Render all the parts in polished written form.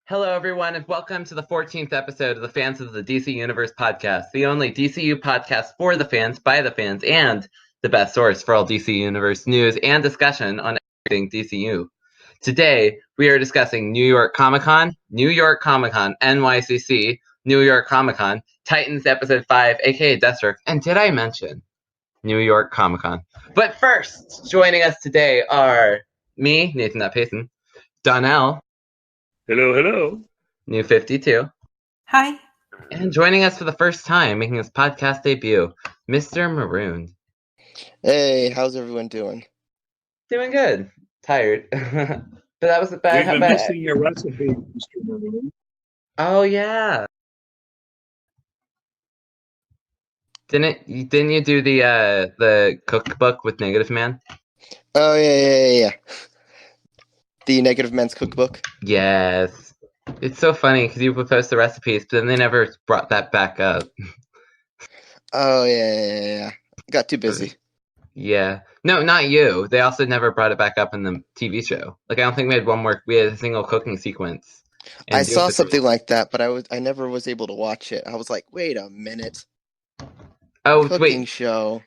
Hello, everyone, and welcome to the 14th episode of the Fans of the DC Universe podcast, the only DCU podcast for the fans, by the fans, and the best source for all DC Universe news and discussion on everything DCU. Today, we are discussing New York Comic-Con, NYCC, New York Comic-Con, Titans Episode 5, aka Deathstroke, and did I mention New York Comic-Con? But first, joining us today are me, Nathan.Payson, Donnell. Hello, hello. New 52. Hi. And joining us for the first time, making his podcast debut, Mr. Marooned. Hey, how's everyone doing? Doing good. Tired. But that was bad. We've been missing your recipe, Mr. Marooned. Oh, yeah. Didn't you do the cookbook with Negative Man? Oh, yeah. The Negative Men's Cookbook? Yes. It's so funny because you would post the recipes, but then they never brought that back up. Oh, yeah. Got too busy. Yeah. No, not you. They also never brought it back up in the TV show. Like, I don't think we had a single cooking sequence. I saw something like that, but I never was able to watch it. I was like, wait a minute. Oh, cooking wait. show.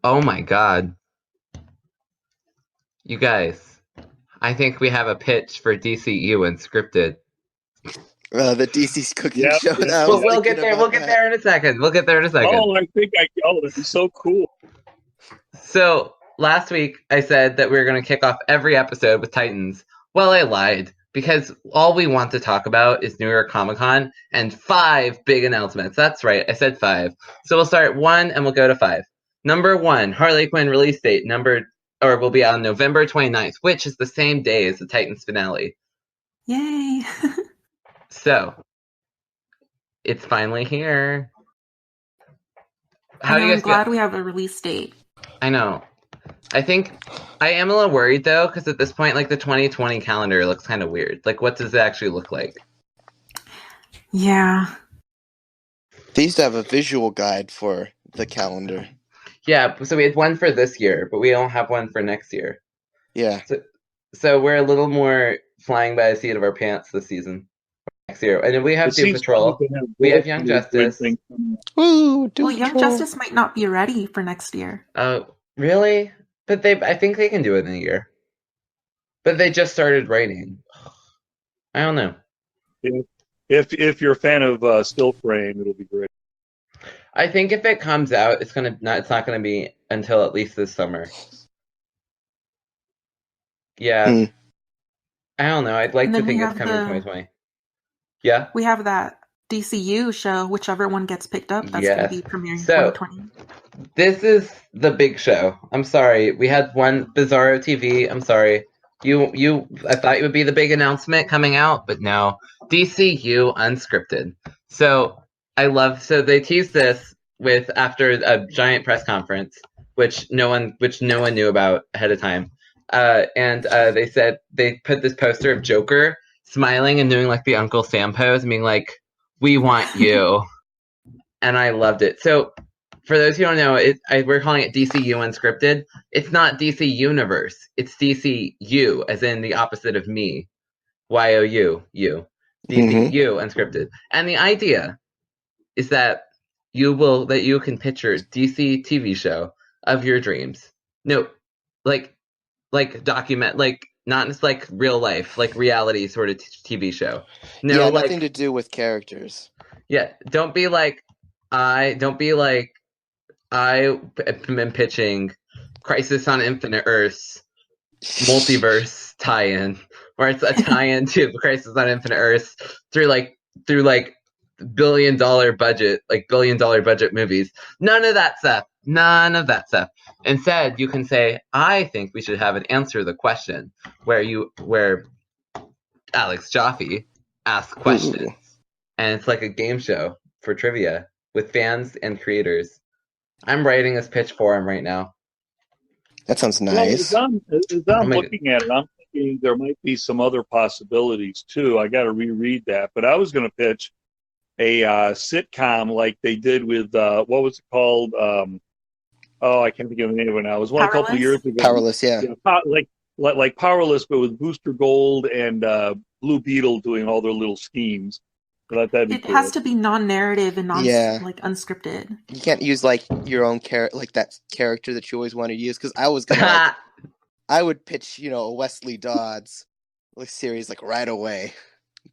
Oh my god. You guys, I think we have a pitch for DCU Unscripted. The DC's cooking show. We'll get there. We'll get there in a second. Oh, I think that'd be so cool. So last week I said that we were going to kick off every episode with Titans. Well, I lied because all we want to talk about is New York Comic-Con and 5 big announcements. That's right. I said 5. So we'll start at 1 and we'll go to 5. Number 1, Harley Quinn release date. Will be on November 29th, which is the same day as the Titans finale. Yay! So, it's finally here. I'm glad we have a release date. I know. I think I am a little worried, though, because at this point, like, the 2020 calendar looks kind of weird. Like, what does it actually look like? Yeah. They used to have a visual guide for the calendar. Yeah, so we had one for this year, but we don't have one for next year. Yeah. So we're a little more flying by the seat of our pants this season. Next year. And then we have Doom Patrol. We have Young Justice. Woo, Young Justice might not be ready for next year. Oh, really? But I think they can do it in a year. But they just started writing. I don't know. If you're a fan of still frame, it'll be great. I think if it comes out, it's not gonna be until at least this summer. Yeah. I don't know. I'd like to think it's coming in 2020. Yeah. We have that DCU show, whichever one gets picked up, that's gonna be premiering in 2020. This is the big show. I'm sorry. We had one BizarroTV. I'm sorry. I thought it would be the big announcement coming out, but no. DCU Unscripted. So they teased this after a giant press conference, which no one knew about ahead of time. They said they put this poster of Joker smiling and doing like the Uncle Sam pose and being like, "We want you," and I loved it. So for those who don't know, we're calling it DCU Unscripted. It's not DC Universe. It's DCU, as in the opposite of me. YOU, you. DCU Unscripted, and the idea is that you can picture DC TV show of your dreams. No, like document, like not just like real life, like reality sort of TV show. No, yeah, nothing to do with characters. Yeah, don't be like I am pitching Crisis on Infinite Earths multiverse tie-in, where it's a tie-in to Crisis on Infinite Earths through billion dollar budget movies. None of that stuff. Instead, you can say, I think we should have an answer to the question where Alex Jaffe asks questions. And it's like a game show for trivia with fans and creators. I'm writing this pitch for him right now. That sounds nice. Well, as I'm looking at it, I'm thinking there might be some other possibilities too. I got to reread that, but I was going to pitch a sitcom like they did with what was it called? I can't think of the name of it now. It was one a couple of years ago. Powerless, yeah. Like like Powerless, but with Booster Gold and Blue Beetle doing all their little schemes. I thought that'd be It cool. has to be non-narrative and like unscripted. You can't use like your own like that character that you always want to use. Because I was gonna I would pitch a Wesley Dodds series like right away,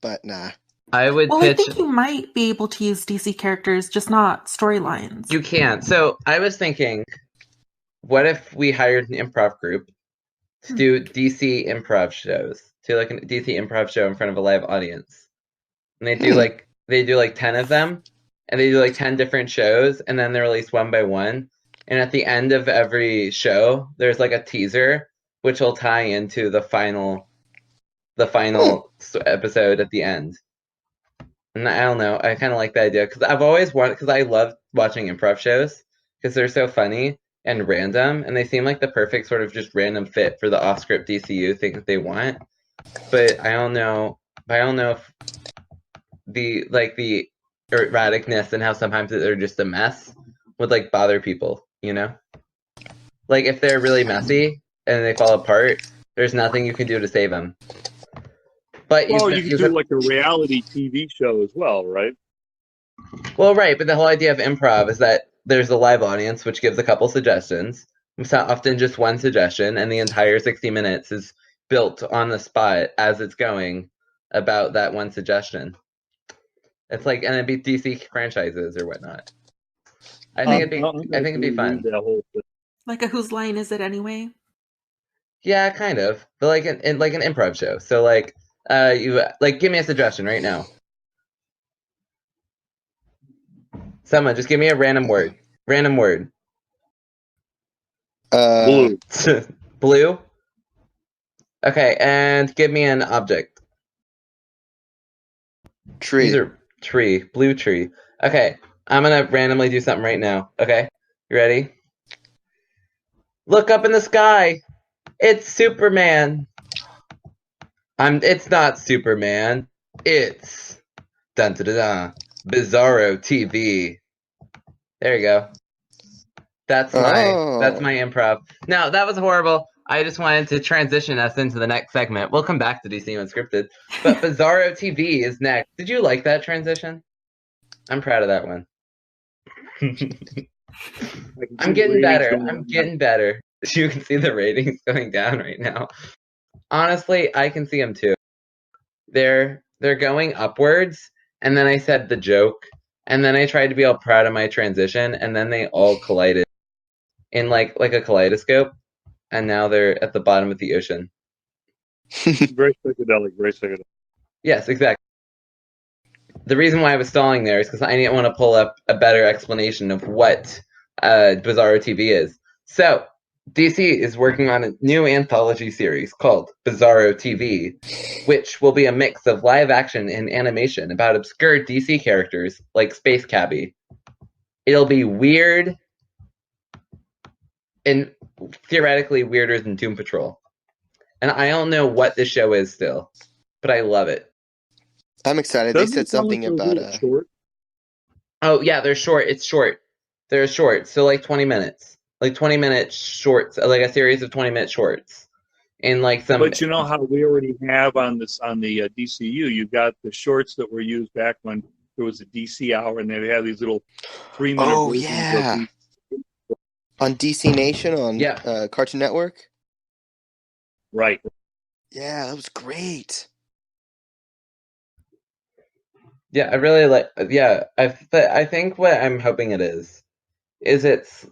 but nah. I would pitch. I think you might be able to use DC characters, just not storylines. You can't. So I was thinking, what if we hired an improv group to do DC improv shows, to like a DC improv show in front of a live audience, and they do like 10 of them, and they do like 10 different shows, and then they're released one by one. And at the end of every show, there's like a teaser, which will tie into the final episode at the end. And I don't know, I kind of like the idea because I've always wanted, because I love watching improv shows because they're so funny and random, and they seem like the perfect sort of just random fit for the off-script DCU thing that they want. But I don't know if the erraticness and how sometimes they're just a mess would like bother people, Like if they're really messy and they fall apart, there's nothing you can do to save them. But you can do like a reality TV show as well, right? Well, right, but the whole idea of improv is that there's a live audience which gives a couple suggestions. It's not often just one suggestion, and the entire 60 minutes is built on the spot as it's going about that one suggestion. It's like, and it'd be DC franchises or whatnot. I think it'd be fun. Like a Whose Line Is It Anyway? Yeah, kind of, but like an improv show. So like, you give me a suggestion right now. Someone just give me a random word. Random word. Blue. Blue? Okay, and give me an object. Tree. These are tree. Blue tree. Okay, I'm gonna randomly do something right now. Okay? You ready? Look up in the sky! It's Superman! It's not Superman. It's dun-da-da-da. BizarroTV. There you go. That's my improv. No, that was horrible. I just wanted to transition us into the next segment. We'll come back to DC Unscripted. But BizarroTV is next. Did you like that transition? I'm proud of that one. I'm getting better. You can see the ratings going down right now. Honestly, I can see them too. They're going upwards, and then I said the joke, and then I tried to be all proud of my transition, and then they all collided in like a kaleidoscope, and now they're at the bottom of the ocean. Very psychedelic, very psychedelic. Yes, exactly. The reason why I was stalling there is because I didn't want to pull up a better explanation of what BizarroTV is. So, DC is working on a new anthology series called BizarroTV, which will be a mix of live action and animation about obscure DC characters like Space Cabbie. It'll be weird and theoretically weirder than Doom Patrol. And I don't know what this show is still, but I love it. I'm excited. They said something about short. Oh yeah, they're short. It's short. They're short. So like 20 minutes. Like 20-minute shorts, like a series of 20-minute shorts. And like some. But you know how we already have on the DCU, you've got the shorts that were used back when there was a DC hour, and they had these little 3-minute. Oh yeah. On DC Nation on Cartoon Network. Right. Yeah, that was great. Yeah, I really like. Yeah, I think what I'm hoping it is it's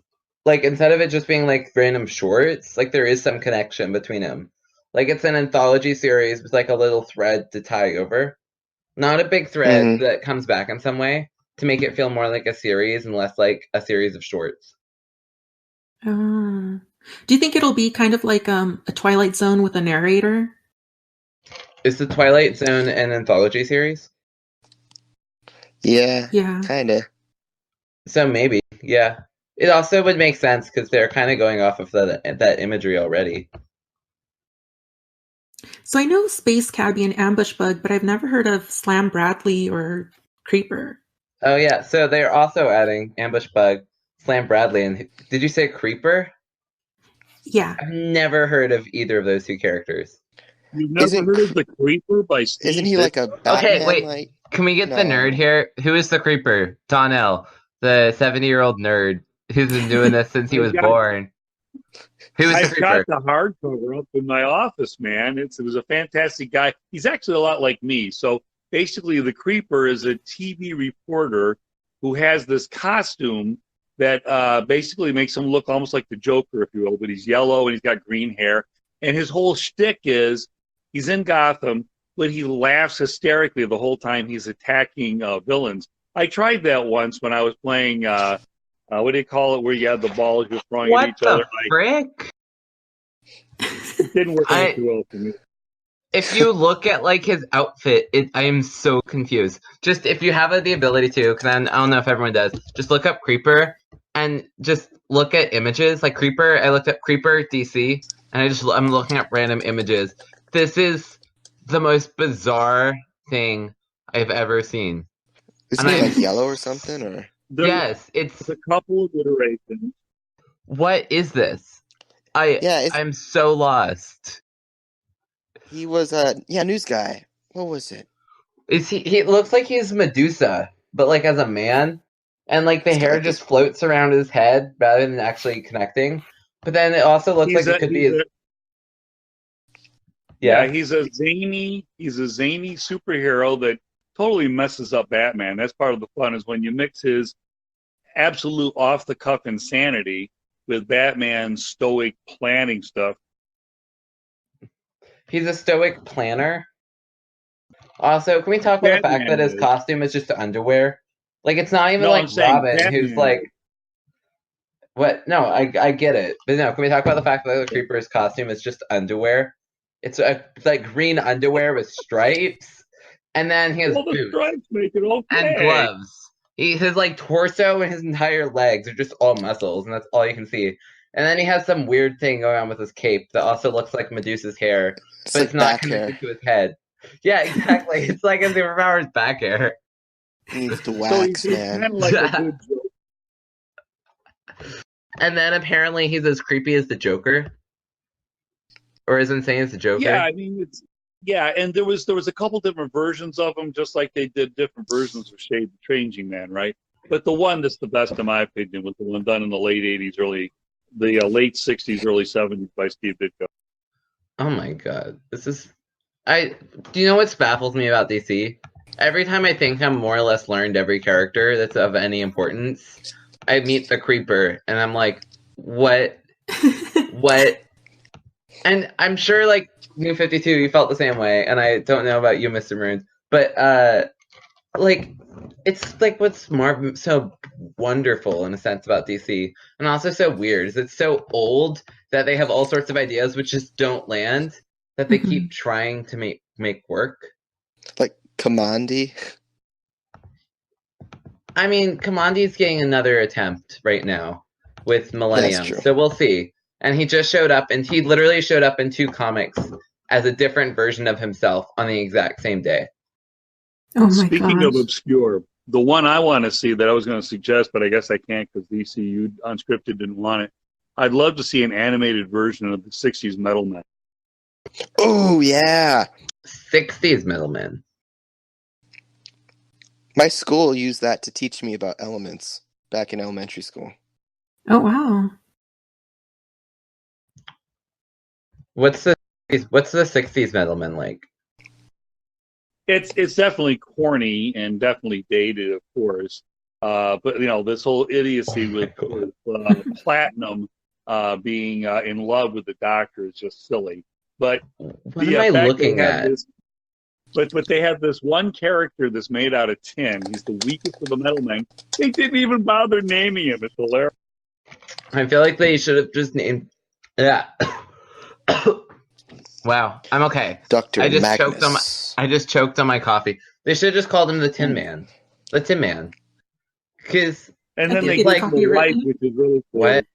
like instead of it just being like random shorts, like there is some connection between them. Like it's an anthology series with like a little thread to tie over, not a big thread that comes back in some way to make it feel more like a series and less like a series of shorts. Do you think it'll be kind of like a Twilight Zone with a narrator? Is the Twilight Zone an anthology series? Yeah. Kind of. So maybe, yeah. It also would make sense because they're kind of going off of that imagery already. So I know Space Cabbie and Ambush Bug, but I've never heard of Slam Bradley or Creeper. Oh yeah, so they're also adding Ambush Bug, Slam Bradley, and did you say Creeper? Yeah. I've never heard of either of those two characters. You've never heard of the Creeper by Steve? Isn't he like a Batman? Okay, wait. Like, can we get the nerd here? Who is the Creeper? Donnell, the 70-year-old nerd who's been doing this since he was born. Who is the I've Creeper? got the hardcover up in my office, man. It was a fantastic guy. He's actually a lot like me. So basically, the Creeper is a TV reporter who has this costume that basically makes him look almost like the Joker, if you will. But he's yellow and he's got green hair. And his whole shtick is he's in Gotham, but he laughs hysterically the whole time he's attacking villains. I tried that once when I was playing, what do you call it, where you had the balls you're throwing at each other. What the frick? It didn't work out too well for me. If you look at like his outfit, I am so confused. Just if you have the ability to, because I don't know if everyone does, just look up Creeper and just look at images. Like Creeper, I looked up Creeper DC, and I'm looking at random images. This is the most bizarre thing I've ever seen. Isn't it like yellow or something? Or yes, it's a couple of iterations. What is this? I'm so lost. He was a news guy. What was it? He looks like he's Medusa, but like as a man, and like the hair just floats around his head rather than actually connecting. But then it also looks like it could be. He's a zany superhero that totally messes up Batman. That's part of the fun, is when you mix his absolute off the cuff insanity with Batman's stoic planning stuff. He's a stoic planner. Also, can we talk about the fact that his costume is just underwear? Like, it's not even like Robin, who's like... What? No, I get it. But no, can we talk about the fact that the Creeper's costume is just underwear? It's like green underwear with stripes. And then he has boots. The stripes make it okay. And gloves. His like torso and his entire legs are just all muscles, and that's all you can see. And then he has some weird thing going on with his cape that also looks like Medusa's hair, but it's not connected to his head. Yeah, exactly. It's like a superpower's back hair. He needs to wax, man. Kind of like a good joke. And then apparently he's as creepy as the Joker, or as insane as the Joker. Yeah, I mean and there was a couple different versions of him, just like they did different versions of Shade the Changing Man, right? But the one that's the best, in my opinion, was the one done in the late '80s, late '60s, early '70s by Steve Ditko. Oh my god, do you know what baffles me about DC? Every time I think I'm more or less learned every character that's of any importance, I meet the Creeper, and I'm like, what? What? And I'm sure, like, New 52, you felt the same way, and I don't know about you, Mr. Marooned, but, like, it's, like, what's more so wonderful, in a sense, about DC, and also so weird, is it's so old that they have all sorts of ideas which just don't land, that they keep trying to make work. Like Kamandi? I mean, Kamandi's getting another attempt right now with Millennium, so we'll see. And he just showed up, and he literally showed up in 2 comics as a different version of himself on the exact same day. Oh my Speaking of obscure, the one I want to see that I was going to suggest, but I guess I can't because DCU Unscripted didn't want it. I'd love to see an animated version of the 60s Metal Men. Oh, yeah. 60s Metal Men. My school used that to teach me about elements back in elementary school. Oh, wow. What's the 60s Metal Men like? It's definitely corny and definitely dated, of course. But this whole idiocy with Platinum being in love with the Doctor is just silly. But what am I looking at? But they have this one character that's made out of tin. He's the weakest of the Metal Men. They didn't even bother naming him. It's hilarious. I feel like they should have just named. Yeah. Wow, I'm okay. Dr. I just choked on my coffee. They should have just called him the Tin Man. The Tin Man. And then they like the wife, which is really cool. What?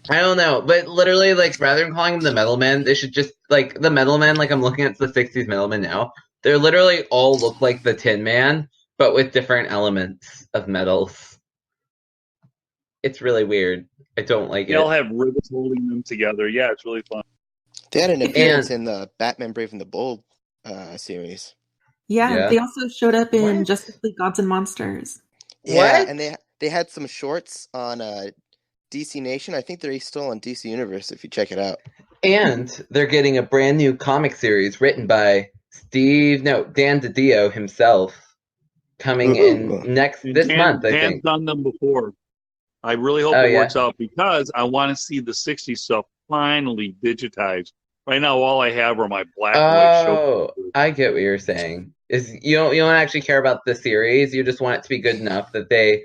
I don't know, but literally, like, rather than calling him the Metal Man, they should just, like, the Metal Man, like, I'm looking at the 60s Metal Man now. They literally all look like the Tin Man, but with different elements of metals. It's really weird. I don't like They all it. have rivets holding them together. Yeah, it's really fun. They had an appearance And in the Batman Brave and the Bold series. Yeah, yeah. they also showed up in What? Justice League Gods and Monsters. Yeah, What? and they had some shorts on DC Nation. I think they're still on DC Universe if you check it out. And they're getting a brand new comic series written by Dan DiDio himself, coming in Ooh. this month, I Dan's think. done them before. I really hope Oh, it yeah? works out because I want to see the 60s stuff finally digitized. Right now, all I have are my black and white show. Oh, I get what you're saying. Is you don't actually care about the series. You just want it to be good enough that they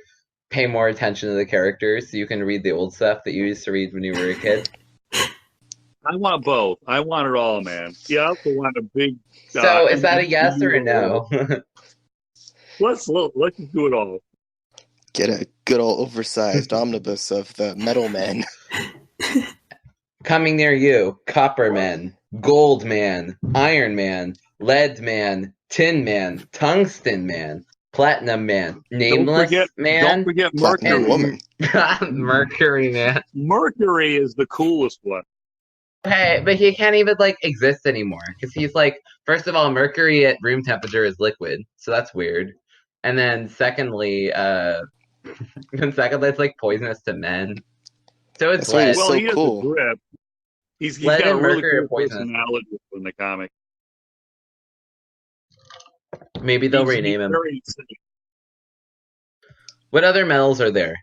pay more attention to the characters, so you can read the old stuff that you used to read when you were a kid. I want both. I want it all, man. Yeah, I also want a big. So, is that a yes or a no? Let's just do it all. Get a good old oversized omnibus of the Metal Men. Coming near you: Copper Man, Gold Man, Iron Man, Lead Man, Tin Man, Tungsten Man, Platinum Man, Nameless Don't Man, forget Platinum Mercury. Woman. Mercury Man. Mercury is the coolest one. Hey, but he can't even exist anymore because he's first of all, mercury at room temperature is liquid, so that's weird. And then secondly, it's poisonous to men. So it's That's why he's lead. Well, so he has cool. a grip. He's Lead got a and really mercury are cool poisonous. personality in the comic. Maybe they'll He's rename him. very insane. What other metals are there?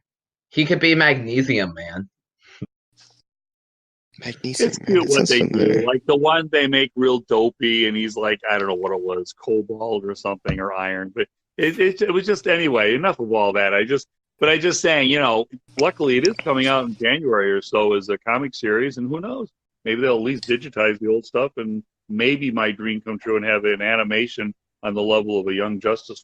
He could be Magnesium Man. Magnesium, It's man. cute That what sounds they familiar. do. Like the one they make real dopey, and he's like, I don't know what it was, cobalt or something, or iron. But it was just anyway. Enough of all that. I just saying, luckily it is coming out in January or so as a comic series, and who knows? Maybe they'll at least digitize the old stuff, and maybe my dream come true and have an animation on the level of a Young Justice.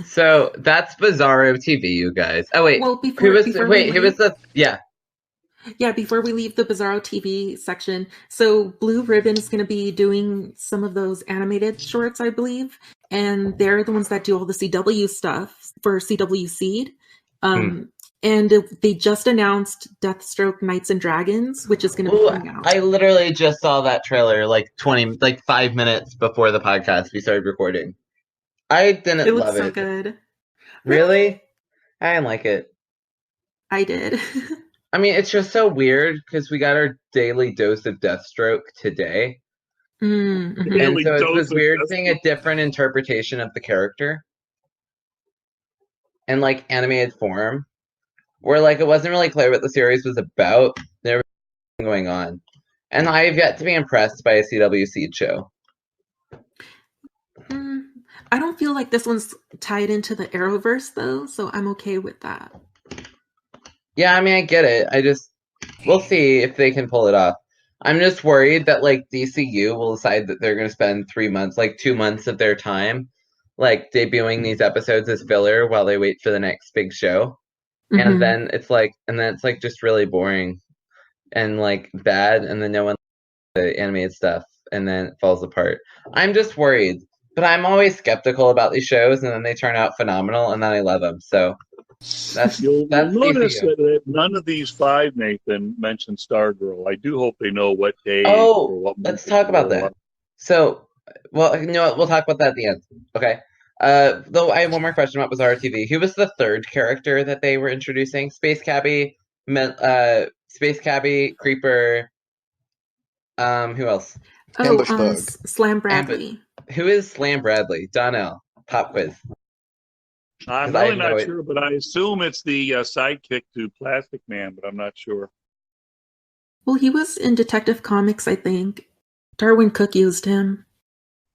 So that's Bizarro TV, you guys. Oh wait, Well, who was the before we leave the Bizarro TV section, so Blue Ribbon is going to be doing some of those animated shorts, I believe, and they're the ones that do all the CW stuff for CW Seed. And they just announced Deathstroke Knights and Dragons, which is going to be coming out. I literally just saw that trailer 5 minutes before the podcast we started recording. I didn't It love looks so it. good. Really? I didn't like it. I did. I mean, it's just so weird because we got our daily dose of Deathstroke today. Mm-hmm. And so it's this weird Deathstroke. thing, a different interpretation of the character. In animated form. Where it wasn't really clear what the series was about. There was something going on. And I have yet to be impressed by a CW Seed show. I don't feel like this one's tied into the Arrowverse though, so I'm okay with that. Yeah, I mean, I get it. We'll see if they can pull it off. I'm just worried that DCU will decide that they're going to spend 3 months, 2 months of their time, debuting these episodes as filler while they wait for the next big show. Mm-hmm. And then it's just really boring and bad, and then no one the animated stuff, and then it falls apart. I'm just worried, but I'm always skeptical about these shows, and then they turn out phenomenal, and then I love them. So You'll that's notice DCU. that none of these five, Nathan, mentioned Stargirl. I do hope they know what day Oh, or what month. let's talk about that. So, well, you know what? We'll talk about that at the end. Okay. Though I have one more question about BizarroTV. Who was the third character that they were introducing? Space Cabbie, Creeper. Who else? Ambush Bug. Slam Bradley. Who is Slam Bradley? Donnell. Pop quiz. I'm 'Cause I really have no not sure, but I assume it's the sidekick to Plastic Man, but I'm not sure. Well, he was in Detective Comics, I think. Darwin Cook used him.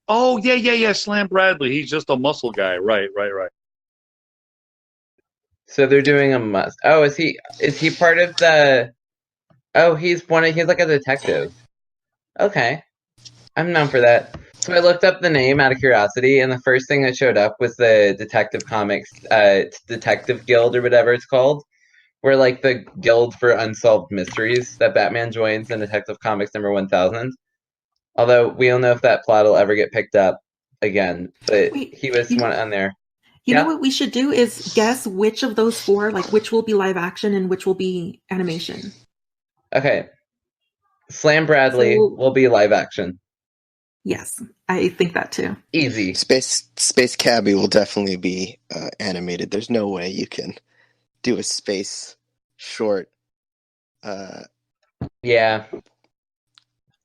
Oh, yeah. Slam Bradley. He's just a muscle guy. Right. So they're doing a must. Oh, is he part of the? Oh, he's like a detective. Okay, I'm known for that. So I looked up the name out of curiosity, and the first thing that showed up was the Detective Comics, Detective Guild or whatever it's called, where the guild for unsolved mysteries that Batman joins in Detective Comics number 1000. Although we don't know if that plot will ever get picked up again, but Wait, he was one on there. You know what we should do is guess which of those four, like which will be live action and which will be animation. Okay. Slam Bradley will be live action. Yes, I think that too. Easy. Space Cabby will definitely be animated. There's no way you can do a space short. Yeah.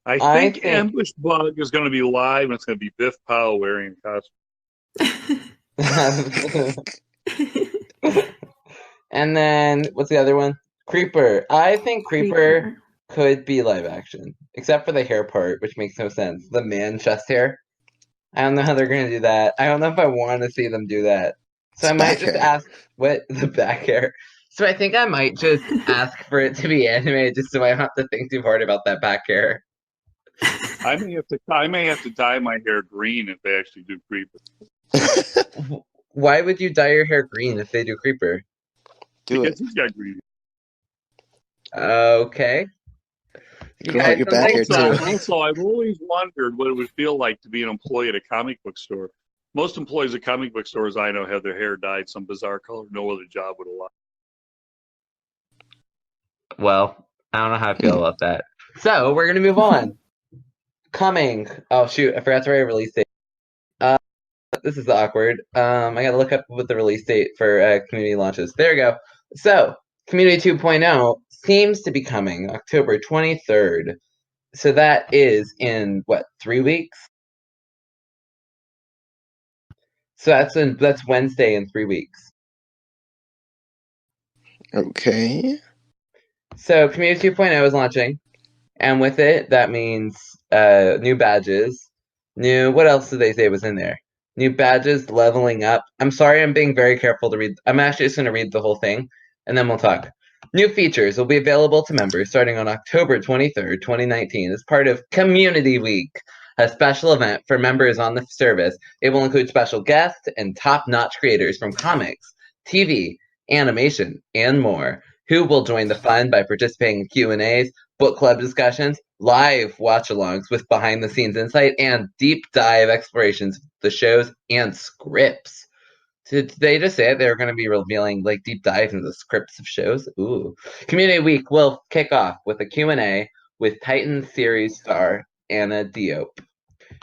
I think Ambush Bug is going to be live, and it's going to be Biff Powell wearing a costume. And then, what's the other one? Creeper. I think Creeper could be live action, except for the hair part, which makes no sense. The man chest hair. I don't know how they're going to do that. I don't know if I want to see them do that. So I might just ask, what? The back hair. So I think I might just ask for it to be animated just so I don't have to think too hard about that back hair. I may have to dye my hair green if they actually do Creeper. Why would you dye your hair green if they do Creeper? Because he's got green. Okay. Grow your back hair too. Also, I've always wondered what it would feel like to be an employee at a comic book store. Most employees at comic book stores I know have their hair dyed some bizarre color no other job would allow. Well, I don't know how I feel about that. So we're gonna move on. Coming. Oh shoot, I forgot to write a release date. This is awkward. I gotta look up what the release date for community launches. There we go. So Community 2.0 seems to be coming October 23rd. So that is in what, 3 weeks? So that's Wednesday in 3 weeks. Okay. So Community 2.0 is launching, and with it, that means new badges. What else did they say was in there? New badges, leveling up. I'm sorry, I'm being very careful to read. I'm actually just going to read the whole thing, and then we'll talk. New features will be available to members starting on October 23rd, 2019 as part of Community Week, a special event for members on the service. It will include special guests and top-notch creators from comics, TV, animation, and more, who will join the fun by participating in Q&As, book club discussions, live watch-alongs with behind-the-scenes insight, and deep dive explorations of the shows and scripts. Did they just say they were going to be revealing like deep dives into the scripts of shows? Ooh. Community Week will kick off with a Q&A with Titan series star Anna Diop.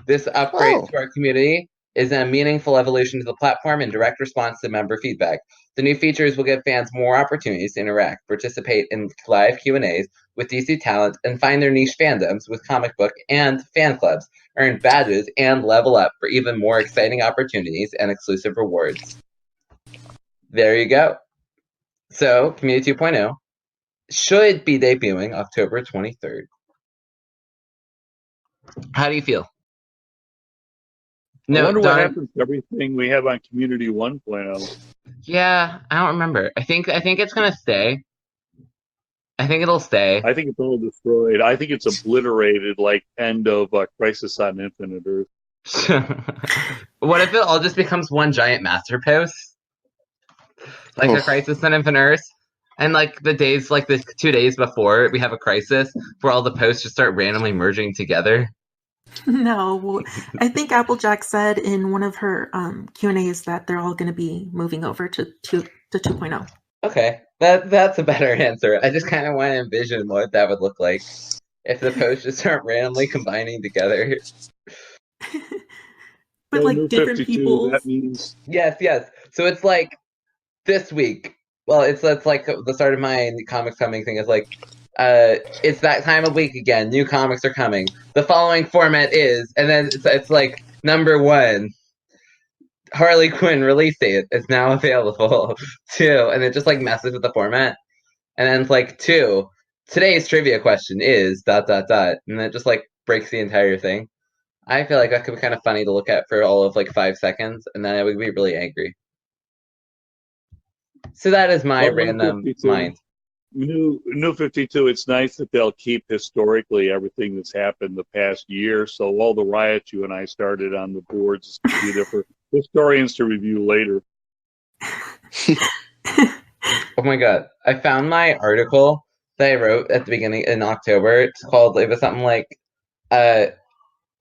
This upgrade to our community is a meaningful evolution to the platform in direct response to member feedback. The new features will give fans more opportunities to interact, participate in live Q&As with DC talent, and find their niche fandoms with comic book and fan clubs, earn badges, and level up for even more exciting opportunities and exclusive rewards. There you go. So, Community 2.0 should be debuting October 23rd. How do you feel? I wonder what happens to everything we have on Community 1.0. Yeah, I don't remember. I think it's gonna stay. I think it'll stay. I think it's all destroyed. I think it's obliterated, like end of Crisis on Infinite Earth. What if it all just becomes one giant master post, like a Crisis on Infinite Earth, and like the 2 days before we have a crisis, where all the posts just start randomly merging together? No, I think Applejack said in one of her Q&As that they're all going to be moving over to 2.0. Okay, that's a better answer. I just kind of want to envision what that would look like if the posts just start randomly combining together. But like different people. That means yes. So it's like this week. Well, it's like the start of my comics coming thing is like. It's that time of week again. New comics are coming. The following format is, and then it's like number 1, Harley Quinn release date is now available. 2, and it just like messes with the format. And then it's like 2, today's trivia question is ... and it just like breaks the entire thing. I feel like that could be kind of funny to look at for all of like 5 seconds, and then I would be really angry. So that is my random mind. New 52, it's nice that they'll keep historically everything that's happened the past year. So all the riots you and I started on the boards is going to be there for historians to review later. Oh my god. I found my article that I wrote at the beginning in October. It was something like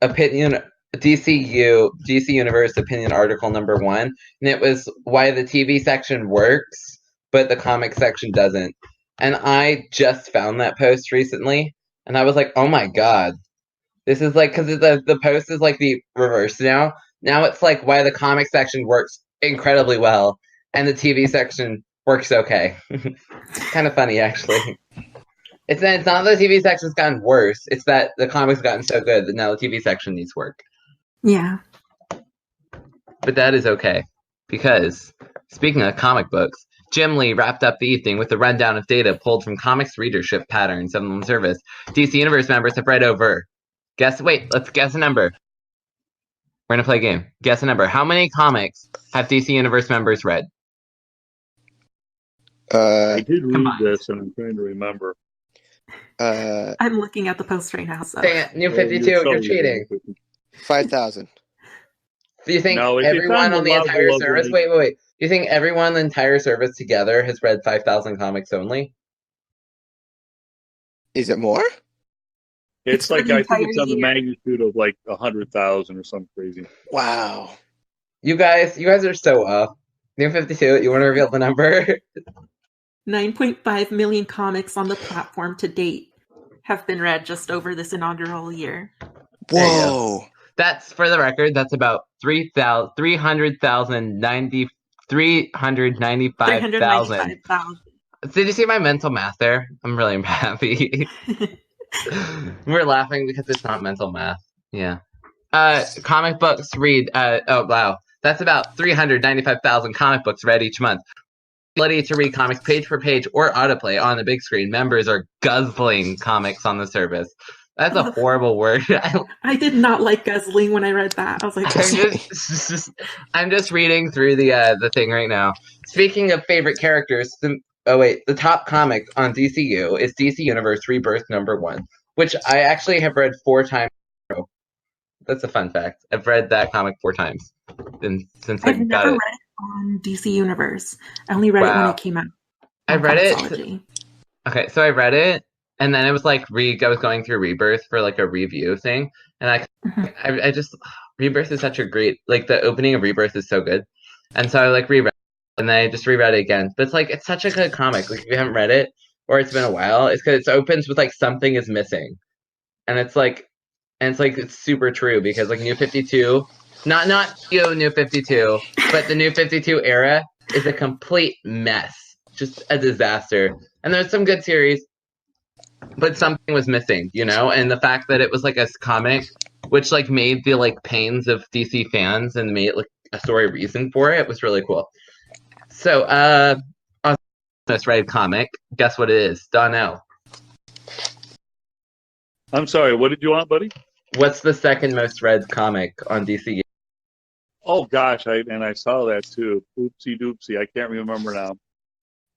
opinion DC Universe opinion article #1, and it was why the TV section works, but the comic section doesn't. And I just found that post recently, and I was like, oh my god. This is like, because the post is like the reverse now. Now it's like why the comic section works incredibly well, and the TV section works okay. Kind of funny, actually. It's not that the TV section's gotten worse, it's that the comics gotten so good that now the TV section needs work. Yeah. But that is okay, because, speaking of comic books, Jim Lee wrapped up the evening with a rundown of data pulled from comics readership patterns on the service. DC Universe members have read over... let's guess a number. We're going to play a game. Guess a number. How many comics have DC Universe members read? I did read this, and I'm trying to remember. I'm looking at the post right now. So. Dang it, New 52, you're cheating. 5,000. Do you think No, everyone on the entire level service... of- Wait. Do you think everyone on the entire service together has read 5,000 comics only? Is it more? It's for like, the I think it's entire on the year. magnitude of like 100,000 or something crazy. Wow. You guys are so off. New 52, you want to reveal the number? 9.5 million comics on the platform to date have been read just over this inaugural year. There you go. Whoa. That's, for the record, that's about 395,000. 395,000. Did you see my mental math there? I'm really happy. We're laughing because it's not mental math. Yeah. Comic books read, oh wow. That's about 395,000 comic books read each month. Ability to read comics page per page or autoplay on the big screen. Members are guzzling comics on the service. That's a horrible word. I did not like guzzling when I read that. I was like, I'm just reading through the thing right now. Speaking of favorite characters, the top comic on DCU is DC Universe Rebirth #1, which I actually have read 4 times. That's a fun fact. I've read that comic 4 times since I I've got never it. read it on DC Universe. I only read it when it came out. I on read it. Comixology. Okay, so I read it, and then it was like I was going through Rebirth for like a review thing, and I just Rebirth is such a great, like, the opening of Rebirth is so good, and so I like reread it, and then I just reread it again. But it's like, it's such a good comic. Like, if you haven't read it or it's been a while, it's because it opens with like something is missing, and it's it's super true, because like New 52, not New 52, but the New 52 era is a complete mess, just a disaster. And there's some good series, but something was missing, and the fact that it was like a comic which like made the like pains of DC fans and made like a story reason for it was really cool. So on this read comic, guess what it is? Donnell. I'm sorry, what did you want, buddy? What's the second most read comic on DC? Oh gosh, I saw that too. Oopsie doopsie, I can't remember now.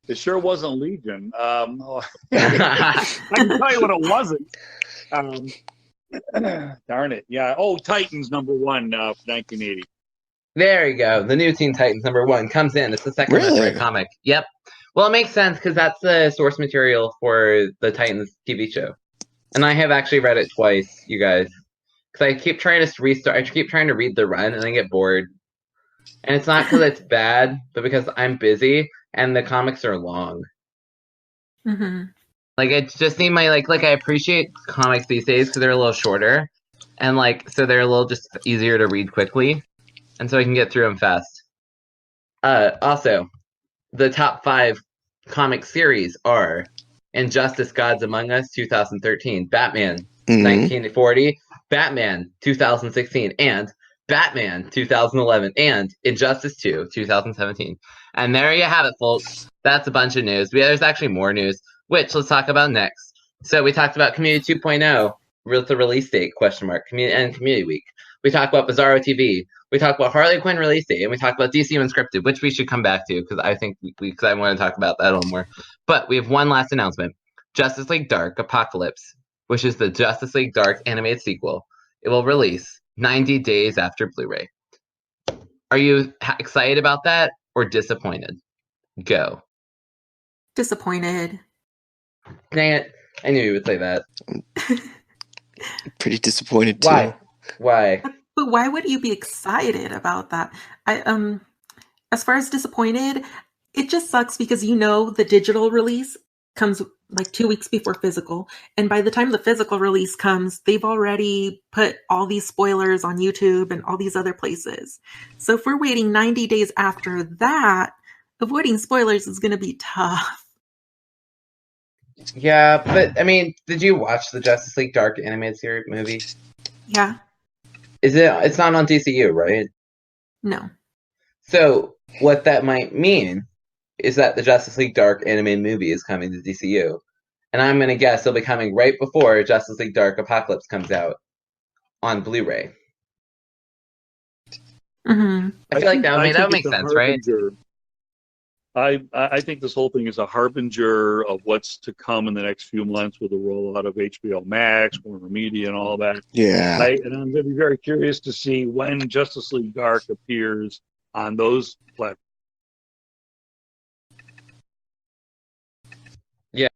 It sure wasn't Legion. I can tell you what it wasn't. Darn it, yeah. Oh, Titans #1 for 1980. There you go. The new Teen Titans #1 comes in. It's the second most read comic. Yep. Well, it makes sense because that's the source material for the Titans TV show. And I have actually read it twice, you guys. Because I keep trying to restart. I keep trying to read the run, and I get bored. And it's not because it's bad, but because I'm busy, and the comics are long. Mm-hmm. Like, I just need my, like I appreciate comics these days because they're a little shorter. And, like, so they're a little just easier to read quickly. And so I can get through them fast. Also, the top 5 comic series are Injustice Gods Among Us 2013, Batman 1940, Batman 2016, and Batman 2011, and Injustice 2 2017. And there you have it, folks. That's a bunch of news. There's actually more news, which let's talk about next. So we talked about Community 2.0, the release date, ? And Community Week. We talked about BizarroTV. We talked about Harley Quinn release date, and we talked about DC Unscripted, which we should come back to because I think because I want to talk about that a little more. But we have one last announcement: Justice League Dark Apocalypse, which is the Justice League Dark animated sequel. It will release 90 days after Blu-ray. Are you excited about that or disappointed? Go. Disappointed. Dang it! I knew you would say that. Pretty disappointed too. Why? That But why would you be excited about that? As far as disappointed, it just sucks because the digital release comes like 2 weeks before physical, and by the time the physical release comes, they've already put all these spoilers on YouTube and all these other places. So if we're waiting 90 days after that, avoiding spoilers is going to be tough. Yeah, but I mean, did you watch the Justice League Dark animated series movie? Yeah. It's not on DCU, right? No. So what that might mean is that the Justice League Dark animated movie is coming to DCU. And I'm going to guess it'll be coming right before Justice League Dark Apocalypse comes out on Blu-ray. Mm-hmm. I feel like that would make sense, right? I think this whole thing is a harbinger of what's to come in the next few months with the rollout of HBO Max, Warner Media, and all that. Yeah. And I'm going to be very curious to see when Justice League Dark appears on those platforms. Yeah.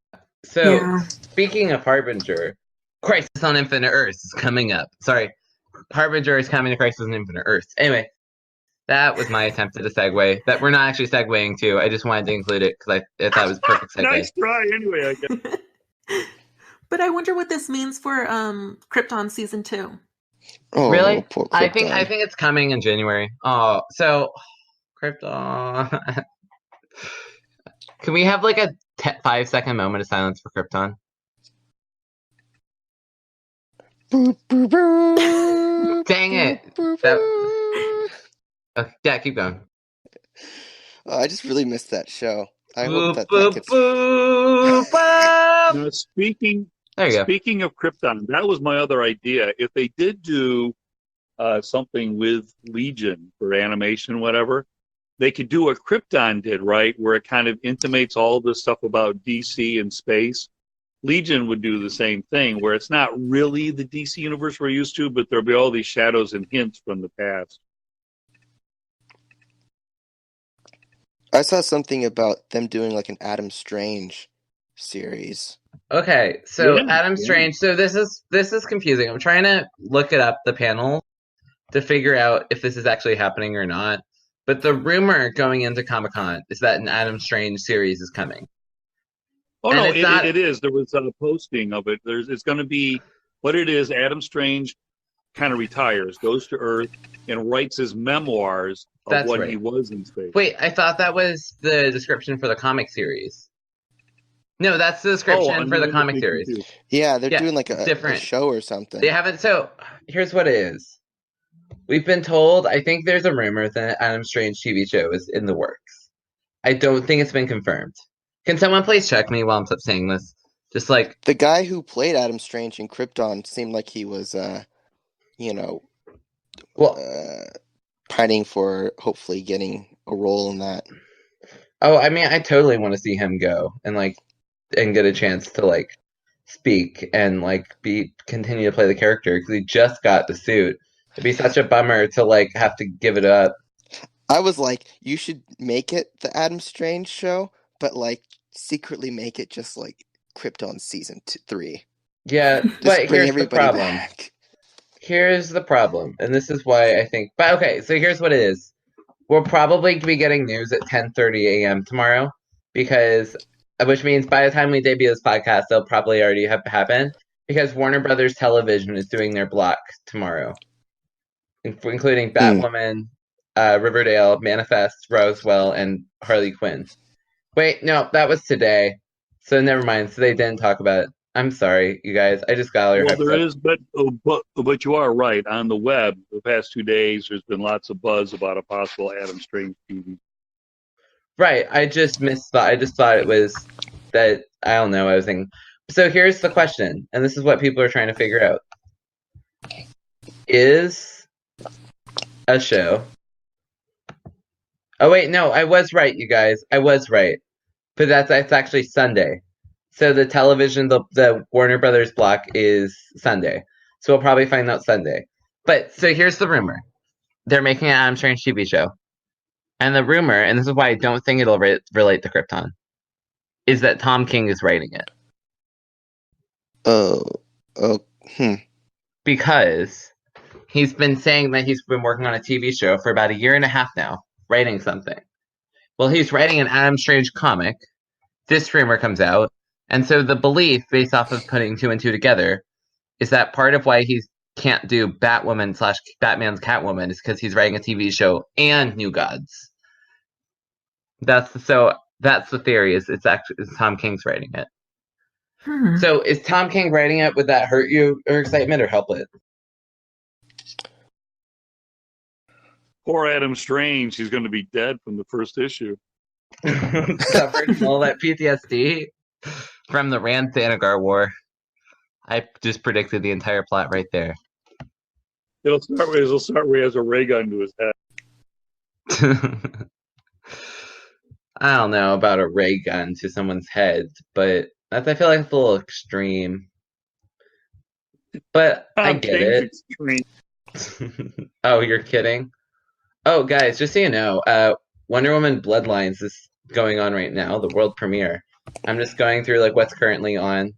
So, Speaking of Harbinger, Crisis on Infinite Earths is coming up. Sorry, Harbinger is coming to Crisis on Infinite Earths. Anyway, that was my attempt at a segue that we're not actually segueing to. I just wanted to include it because I thought it was a perfect segue. Nice try, anyway, I guess. But I wonder what this means for Krypton season 2. Oh, really? Poor I think it's coming in January. Oh, so Krypton. Can we have like a 5-second moment of silence for Krypton? Dang it! Okay, yeah, keep going. I just really missed that show. I hope that gets... Now, speaking of Krypton, that was my other idea. If they did do something with Legion for animation, whatever, they could do what Krypton did, right? Where it kind of intimates all this stuff about DC and space. Legion would do the same thing, where it's not really the DC universe we're used to, but there'll be all these shadows and hints from the past. I saw something about them doing like an Adam Strange series. Okay, so Adam Strange. So this is confusing. I'm trying to look it up, the panel, to figure out if this is actually happening or not. But the rumor going into Comic-Con is that an Adam Strange series is coming. Oh, no, it is. There was a posting of it. It's going to be what it is. Adam Strange kind of retires, goes to Earth, and writes his memoirs of what he was in space. Wait, I thought that was the description for the comic series. No, that's the description for the comic series. Confused. Yeah, they're doing like a show or something. They haven't. So here's what it is. We've been told, I think there's a rumor that Adam Strange TV show is in the works. I don't think it's been confirmed. Can someone please check me while I'm saying this? Just like... The guy who played Adam Strange in Krypton seemed like he was, pining for hopefully getting a role in that. Oh, I mean, I totally want to see him go and get a chance to speak and continue to play the character because he just got the suit. It'd be such a bummer to have to give it up. I was like, you should make it the Adam Strange show, but secretly make it just Krypton season 3. Yeah, but here's the problem. Back. Here's the problem, and this is why I think. But okay, so here's what it is. We'll probably be getting news at 10:30 a.m. tomorrow, which means by the time we debut this podcast, they'll probably already have happened because Warner Brothers Television is doing their block tomorrow, including Batwoman, Riverdale, Manifest, Roswell, and Harley Quinn. Wait, no, that was today, so never mind. So they didn't talk about it. I'm sorry, you guys. I just got all your but you are right. On the web, the past 2 days, there's been lots of buzz about a possible Adam Strange TV. Right. I just thought it was that, I don't know, I was thinking. So here's the question, and this is what people are trying to figure out. Is a show... Oh, wait, no, I was right, you guys. I was right. But that's actually Sunday. So the television, the Warner Brothers block is Sunday. So we'll probably find out Sunday. But, so here's the rumor. They're making an Adam Strange TV show. And the rumor, and this is why I don't think it'll relate to Krypton, is that Tom King is writing it. Because he's been saying that he's been working on a TV show for about a year and a half now, writing something. Well, he's writing an Adam Strange comic. This rumor comes out. And so the belief, based off of putting two and two together, is that part of why he can't do Batwoman / Batman's Catwoman is because he's writing a TV show and New Gods. That's the theory. Is Tom King's writing it? So is Tom King writing it? Would that hurt your excitement or help it? Poor Adam Strange. He's going to be dead from the first issue. Suffered all that PTSD from the Rand Thanagar War. I just predicted the entire plot right there. He'll start where he has a ray gun to his head. I don't know about a ray gun to someone's head, but I feel like it's a little extreme. But I get it. Oh, you're kidding? Oh, guys, just so you know, Wonder Woman Bloodlines is going on right now, the world premiere. I'm just going through like what's currently on,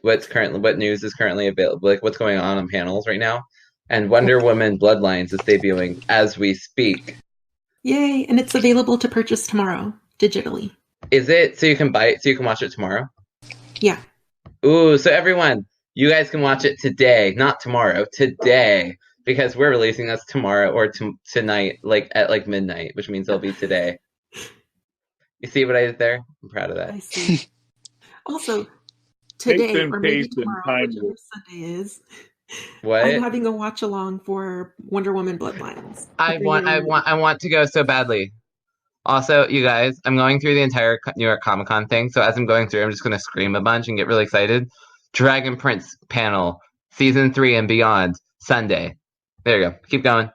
what news is currently available, like what's going on panels right now. And Wonder Woman Bloodlines is debuting as we speak. Yay! And it's available to purchase tomorrow digitally. Is it? So you can buy it, so you can watch it tomorrow? Yeah. Ooh, so everyone, you guys can watch it today, not tomorrow, today, because we're releasing this tomorrow or tonight, like at like midnight, which means it'll be today. You see what I did there? I'm proud of that. I see. Also, today Nathan or maybe Payson, tomorrow, whichever Sunday is, What? I'm having a watch along for Wonder Woman Bloodlines. I want to go so badly. Also, you guys, I'm going through the entire New York Comic Con thing, so as I'm going through, I'm just going to scream a bunch and get really excited. Dragon Prince panel, season 3 and beyond, Sunday. There you go. Keep going.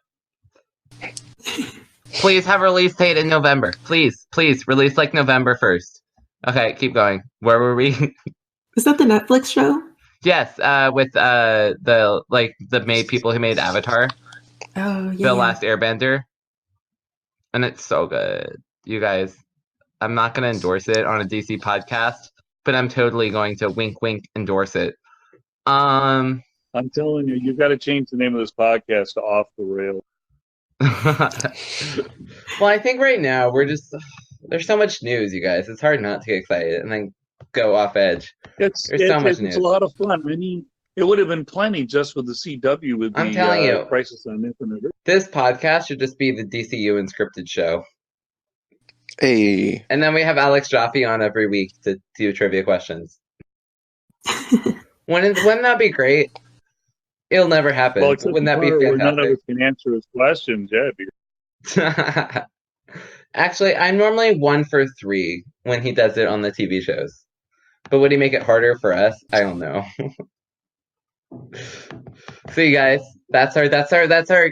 Please have a release date in November. Please, release like November 1st. Okay, keep going. Where were we? Is that the Netflix show? Yes, with the people who made Avatar. Oh, yeah. The Last Airbender. And it's so good. You guys, I'm not going to endorse it on a DC podcast, but I'm totally going to wink, wink, endorse it. I'm telling you, you've got to change the name of this podcast to Off the Rails. Well, I think right now there's so much news, you guys. It's hard not to get excited and then go off edge. It's a lot of fun. I mean, it would have been plenty just with the CW with I'm telling you, Crisis on Infinite Earths. This podcast should just be the DCU Unscripted show. Hey. And then we have Alex Jaffe on every week to do trivia questions. Wouldn't that be great? It'll never happen. Well, Wouldn't that be fantastic? Where none of us can answer his questions, yeah. Actually, I'm normally 1 for 3 when he does it on the TV shows. But would he make it harder for us? I don't know. So you guys, that's our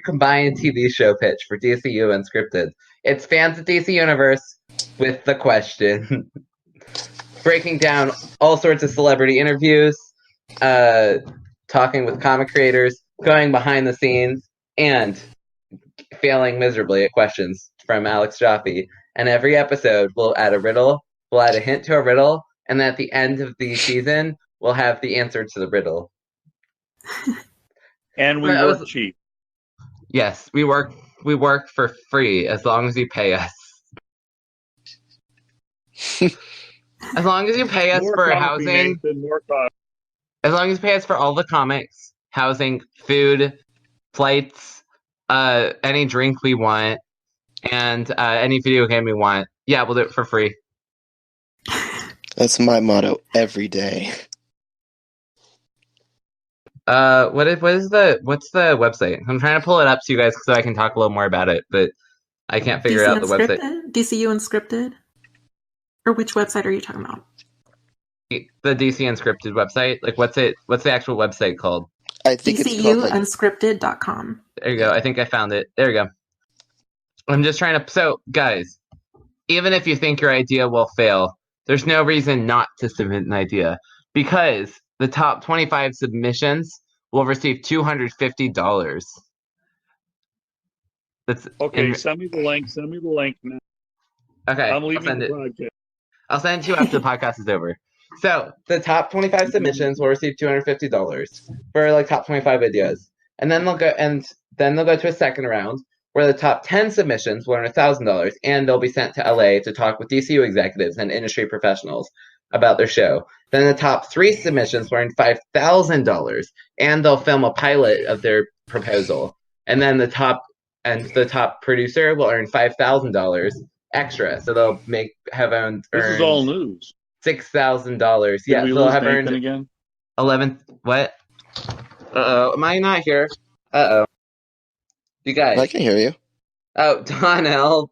combined TV show pitch for DCU Unscripted. It's fans of DC Universe with the question, breaking down all sorts of celebrity interviews, talking with comic creators, going behind the scenes, and failing miserably at questions from Alex Jaffe. And every episode, we'll add a riddle, we'll add a hint to a riddle, and at the end of the season, we'll have the answer to the riddle. And we work cheap. Yes, we work for free as long as you pay us. As long as you pay us for housing. As long as you pay us for all the comics, housing, food, flights, any drink we want, and any video game we want. Yeah, we'll do it for free. That's my motto every day. What's the website? I'm trying to pull it up so you guys so I can talk a little more about it, but I can't figure out the website. DCU Unscripted? Or which website are you talking about? The DC Unscripted website. Like what's the actual website called? I think it's called DCUunscripted.com. There you go. I think I found it. There you go. I'm just trying to. So, guys, even if you think your idea will fail, there's no reason not to submit an idea because the top 25 submissions will receive $250. That's okay. Send me the link now. Okay, I'm leaving the project. I'll send it to you after the podcast is over. So the top 25 submissions will receive $250 for like top 25 videos. and then they'll go to a second round where the top 10 submissions will earn $1,000, and they'll be sent to LA to talk with DCU executives and industry professionals about their show. Then the top 3 submissions will earn $5,000, and they'll film a pilot of their proposal. And then the top producer will earn $5,000 extra, so they'll earned. This is all news. $6,000. Yeah, so they'll have earned again. 11. What? Am I not here? You guys. I can hear you. Oh, Donnell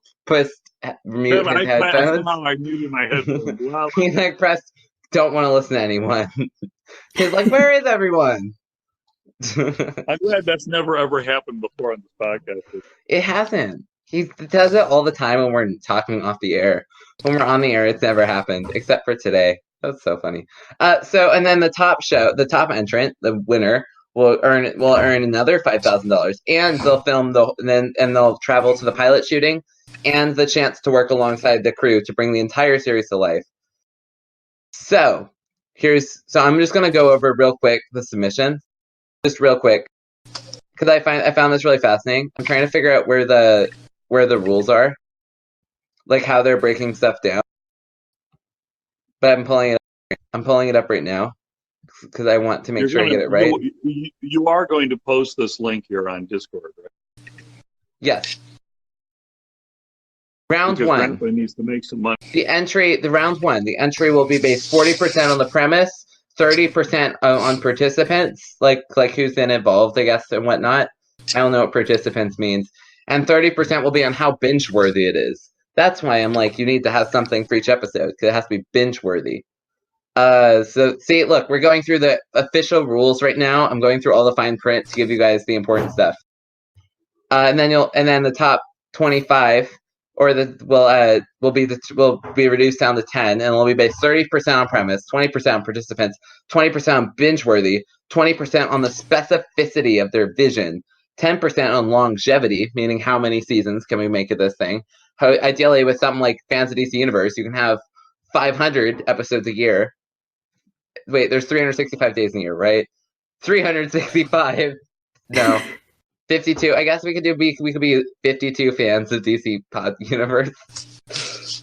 mute his headphones. I muted my headphones. Wow. He like pressed don't want to listen to anyone. He's like, where is everyone? I'm glad that's never ever happened before on this podcast. It hasn't. He does it all the time when we're talking off the air. When we're on the air, it's never happened, except for today. That's so funny. And then the top entrant, the winner, will earn another $5,000, and they'll film they'll travel to the pilot shooting, and the chance to work alongside the crew to bring the entire series to life. So I'm just gonna go over real quick the submission, just real quick, because I found this really fascinating. I'm trying to figure out where the rules are, like how they're breaking stuff down. But I'm pulling it up right now because I want to make sure I get it right. You are going to post this link here on Discord, right? Yes. Round because 1. Grandpa needs to make some money. The round 1. The entry will be based 40% on the premise, 30% on participants, like who's involved, I guess, and whatnot. I don't know what participants means. And 30% will be on how binge-worthy it is. That's why I'm like, you need to have something for each episode, because it has to be binge-worthy. So, see, look, we're going through the official rules right now. I'm going through all the fine print to give you guys the important stuff. And then the top 25 will be reduced down to 10, and it'll be based 30% on premise, 20% on participants, 20% on binge-worthy, 20% on the specificity of their vision, 10% on longevity, meaning how many seasons can we make of this thing. Ideally, with something like Fans of DC Universe, you can have 500 episodes a year. Wait, there's 365 days in a year, right? 365. No. 52. I guess we could be 52 fans of DC Pod Universe.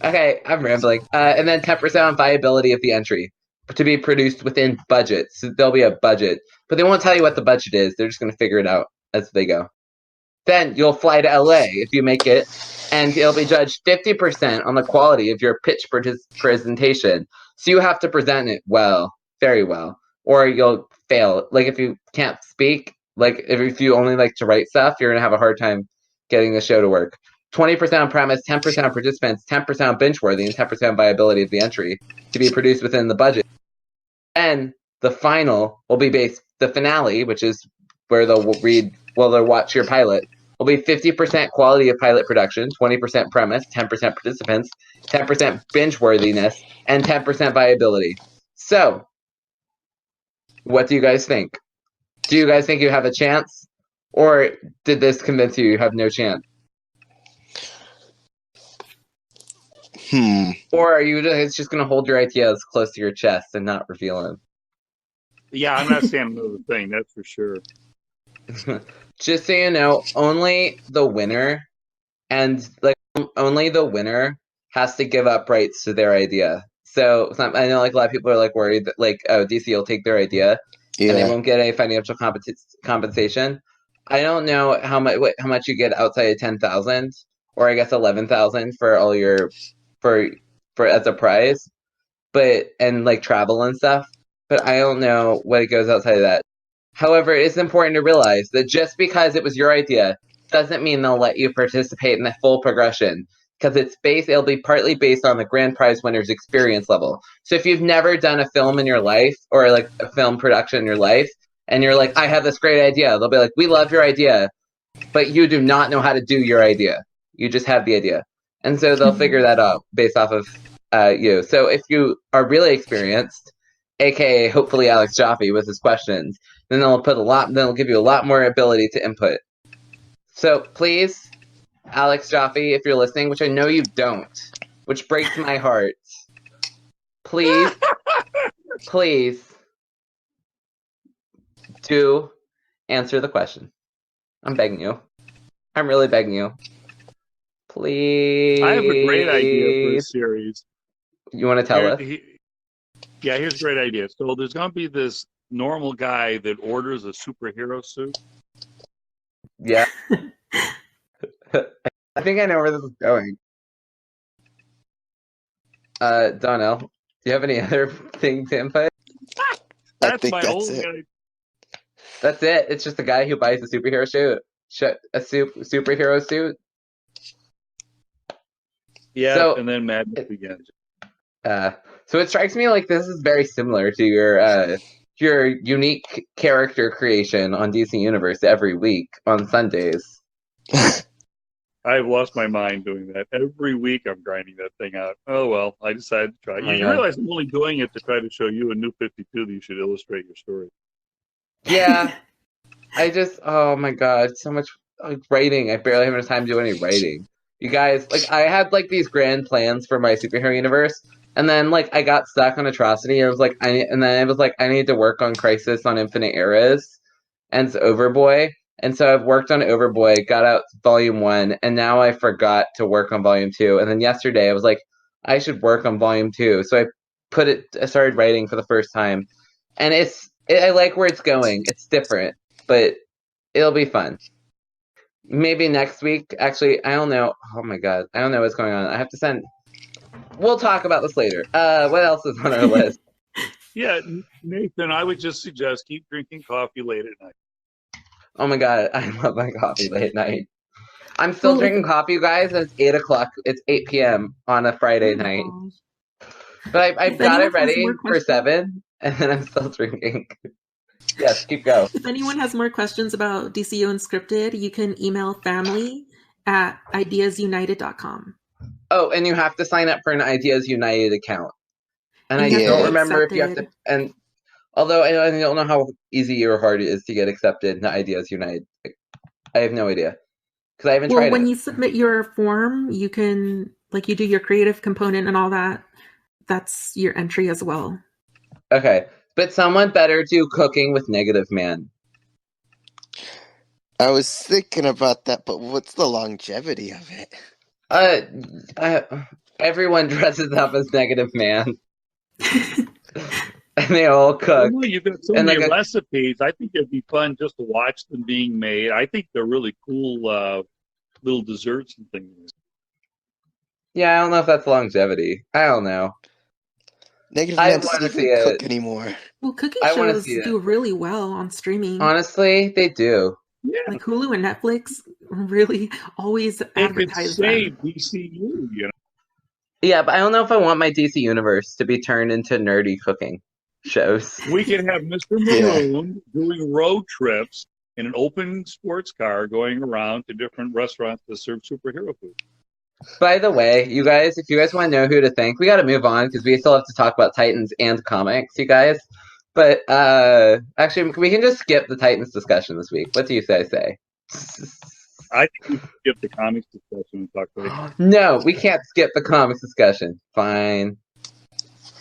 Okay, I'm rambling. And then 10% on viability of the entry to be produced within budget. So there'll be a budget, but they won't tell you what the budget is. They're just going to figure it out as they go. Then you'll fly to LA if you make it, and it'll be judged 50% on the quality of your pitch presentation. So you have to present it well, very well, or you'll fail. Like if you can't speak, like if you only like to write stuff, you're going to have a hard time getting the show to work. 20% on premise, 10% on participants, 10% on binge-worthy, and 10% on viability of the entry to be produced within the budget. Then the final will be the finale, which is where they'll watch your pilot, will be 50% quality of pilot production, 20% premise, 10% participants, 10% binge-worthiness, and 10% viability. So, what do you guys think? Do you guys think you have a chance? Or did this convince you have no chance? Or are you just going to hold your ideas close to your chest and not reveal them? Yeah, I'm not saying another thing, that's for sure. Just so you know, only the winner has to give up rights to their idea. So I know a lot of people are worried that DC will take their idea and they won't get any financial compensation. I don't know how much you get outside of 10,000, or I guess 11,000 for all your for as a prize, and travel and stuff. But I don't know what it goes outside of that. However, it's important to realize that just because it was your idea doesn't mean they'll let you participate in the full progression, because it'll be partly based on the grand prize winner's experience level. So if you've never done a film in your life, or a film production in your life, and you're like, I have this great idea, they'll be like, we love your idea, but you do not know how to do your idea. You just have the idea. And so they'll figure that out based off of you. So if you are really experienced, aka hopefully Alex Jaffe with his questions, then they'll give you a lot more ability to input. So please, Alex Jaffe, if you're listening, which I know you don't, which breaks my heart, please do answer the question. I'm begging you. I'm really begging you. Please. I have a great idea for a series. You want to tell us? Here's a great idea. So there's going to be this normal guy that orders a superhero suit. Yeah. I think I know where this is going. Donnell, do you have any other thing to input? That's my whole idea. That's it. It's just a guy who buys a superhero superhero suit. Yeah, so, and then madness begins. So it strikes me like this is very similar to your unique character creation on DC Universe every week on Sundays. I've lost my mind doing that. Every week I'm grinding that thing out. Oh, well, I decided to try. You realize I'm only doing it to try to show you a new 52 that you should illustrate your story. Yeah. Oh my god, so much writing. I barely have enough time to do any writing. You guys, I had these grand plans for my superhero universe, and then I got stuck on Atrocity. I was I need to work on Crisis on Infinite Eras and Overboy. And so I've worked on Overboy, got out Volume 1, and now I forgot to work on Volume 2. And then yesterday I was like, I should work on Volume 2. So I started writing for the first time. And I like where it's going. It's different, but it'll be fun. Maybe next week. Actually, I don't know. Oh my god. I don't know what's going on. I have to send... We'll talk about this later. What else is on our list? Yeah, Nathan, I would just suggest keep drinking coffee late at night. Oh my god, I love my coffee late at night. I'm still drinking coffee, you guys. It's 8 o'clock. It's 8 p.m. on a Friday night. But I've got it ready for 7, and then I'm still drinking. Yes, keep going. If anyone has more questions about DCU Unscripted, you can email family@ideasunited.com. Oh, and you have to sign up for an Ideas United account. And I don't remember if you have to... And although I don't know how easy or hard it is to get accepted into Ideas United. I have no idea. Because I haven't tried it. When you submit your form, you can, you do your creative component and all that. That's your entry as well. Okay. But someone better do Cooking with Negative Man. I was thinking about that, but what's the longevity of it? Everyone dresses up as Negative Man. And they all cook. You've got so many recipes. I think it'd be fun just to watch them being made. I think they're really cool little desserts and things. Yeah, I don't know if that's longevity. I don't know. Negative Man doesn't even cook anymore. Well, cooking shows do really well on streaming. Honestly, they do. Yeah. Hulu and Netflix really always advertise them. DCU, Yeah, but I don't know if I want my DC universe to be turned into nerdy cooking shows. We can have Mr. Marooned doing road trips in an open sports car going around to different restaurants that serve superhero food. By the way, you guys, if you guys want to know who to thank, we got to move on because we still have to talk about Titans and comics, you guys. But actually, we can just skip the Titans discussion this week. What do you say? I think we can skip the comics discussion and talk later. No, we can't skip the comics discussion. Fine.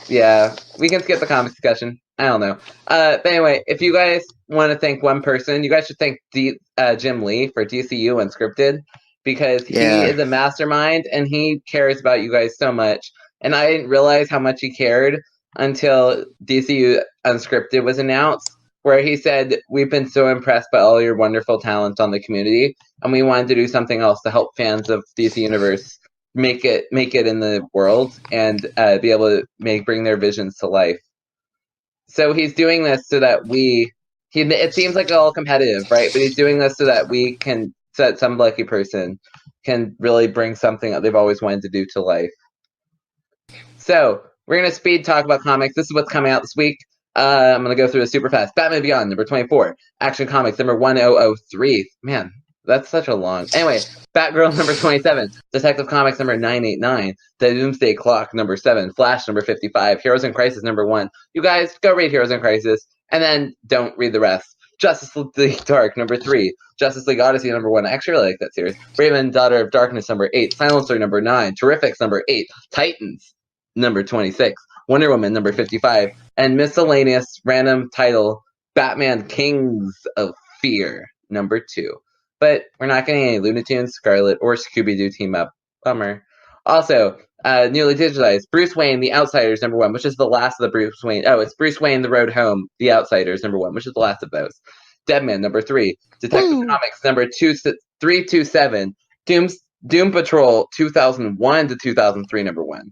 Yeah, we can skip the comics discussion. I don't know. But anyway, if you guys want to thank one person, you guys should thank Jim Lee for DCU Unscripted. Because he is a mastermind and he cares about you guys so much. And I didn't realize how much he cared until DCU Unscripted was announced, where he said, "We've been so impressed by all your wonderful talent on the community, and we wanted to do something else to help fans of DC Universe make it in the world and be able to bring their visions to life." So he's doing this so that it seems like all competitive, right? But he's doing this so that so that some lucky person can really bring something that they've always wanted to do to life. So, we're going to speed talk about comics. This is what's coming out this week. I'm going to go through it super fast. Batman Beyond, number 24. Action Comics, number 1003. Man, that's such a long... Anyway, Batgirl, number 27. Detective Comics, number 989. The Doomsday Clock, number 7. Flash, number 55. Heroes in Crisis, number 1. You guys, go read Heroes in Crisis, and then don't read the rest. Justice League Dark, number 3. Justice League Odyssey, number 1. I actually really like that series. Raven, Daughter of Darkness, number 8. Silencer, number 9. Terrifics, number 8. Titans, number 26. Wonder Woman, number 55. And miscellaneous random title, Batman Kings of Fear, number 2. but we're not getting any Looney Tunes, Scarlet, or Scooby-Doo team up. Bummer. Also, newly digitized, Bruce Wayne, The Outsiders, #1, which is the last of the Bruce Wayne. Oh, it's Bruce Wayne, The Road Home, The Outsiders, #1, which is the last of those. Deadman, #3. Detective Woo! Comics, #327. Doom Patrol, 2001 to 2003, #1.